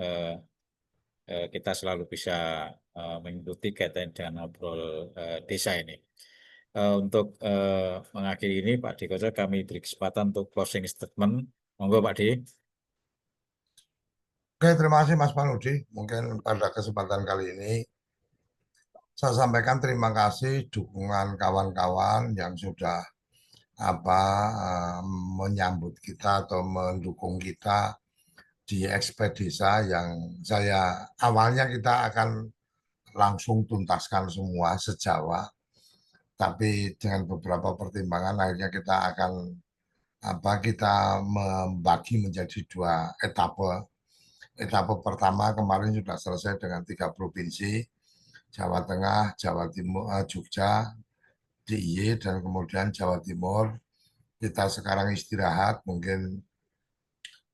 Speaker 1: kita selalu bisa mengikuti kaitan dengan ngobrol desa ini. Untuk mengakhiri ini Pak Dikoco kami beri kesempatan untuk closing statement. Monggo Pak Di.
Speaker 2: Oke, terima kasih Mas Panudi. Mungkin pada kesempatan kali ini saya sampaikan terima kasih dukungan kawan-kawan yang sudah menyambut kita atau mendukung kita di ekspedisa yang awalnya kita akan langsung tuntaskan semua se-Jawa, tapi dengan beberapa pertimbangan akhirnya kita akan kita membagi menjadi 2 etape. Etape pertama kemarin sudah selesai dengan 3 provinsi, Jawa Tengah, Jawa Timur, Jogja, DIY, dan kemudian Jawa Timur. Kita sekarang istirahat, mungkin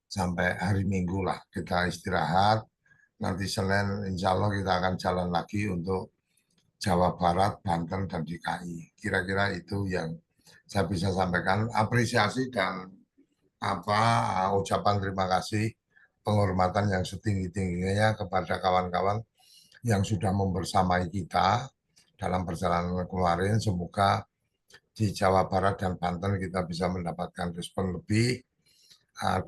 Speaker 2: sampai hari Minggu lah kita istirahat. Nanti Senin insya Allah kita akan jalan lagi untuk Jawa Barat, Banten, dan DKI. Kira-kira itu yang saya bisa sampaikan. Apresiasi dan ucapan terima kasih, penghormatan yang setinggi-tingginya kepada kawan-kawan yang sudah membersamai kita dalam perjalanan kemarin. Semoga di Jawa Barat dan Banten kita bisa mendapatkan respon lebih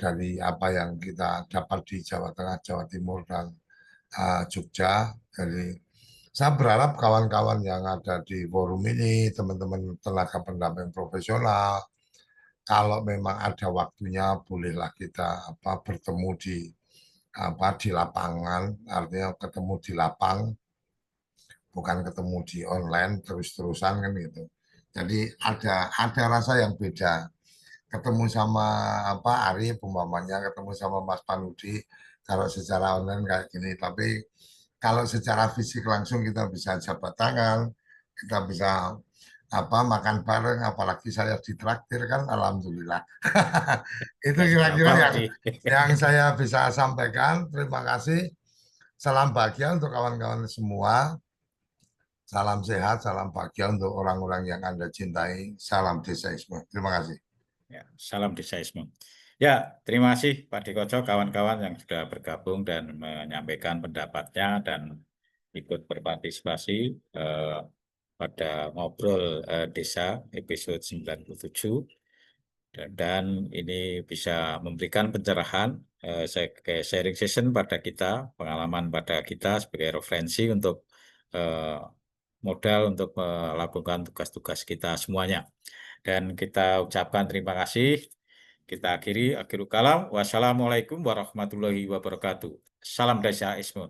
Speaker 2: dari apa yang kita dapat di Jawa Tengah, Jawa Timur, dan Jogja. Jadi saya berharap kawan-kawan yang ada di forum ini, teman-teman tenaga pendamping profesional, kalau memang ada waktunya, bolehlah kita bertemu di lapangan, artinya ketemu di lapang, bukan ketemu di online terus-terusan kan gitu. Jadi ada rasa yang beda. Ketemu sama Ari, umpamanya ketemu sama Mas Panudi, kalau secara online kayak gini. Tapi kalau secara fisik langsung kita bisa jabat tangan, kita bisa makan bareng, apalagi saya ditraktir kan, alhamdulillah. Itu kira-kira yang saya bisa sampaikan. Terima kasih. Salam bahagia untuk kawan-kawan semua. Salam sehat, salam bahagia untuk orang-orang yang Anda cintai. Salam Desaisme. Terima kasih.
Speaker 1: Ya, salam Desaisme. Ya, terima kasih Pak Dikoco, kawan-kawan yang sudah bergabung dan menyampaikan pendapatnya dan ikut berpartisipasi pada ngobrol desa episode 97. Dan ini bisa memberikan pencerahan, sharing session pada kita, pengalaman pada kita sebagai referensi untuk modal untuk melakukan tugas-tugas kita semuanya. Dan kita ucapkan terima kasih kita akhiri. Akhirul kalam. Wassalamualaikum warahmatullahi wabarakatuh. Salam Desa Ismun.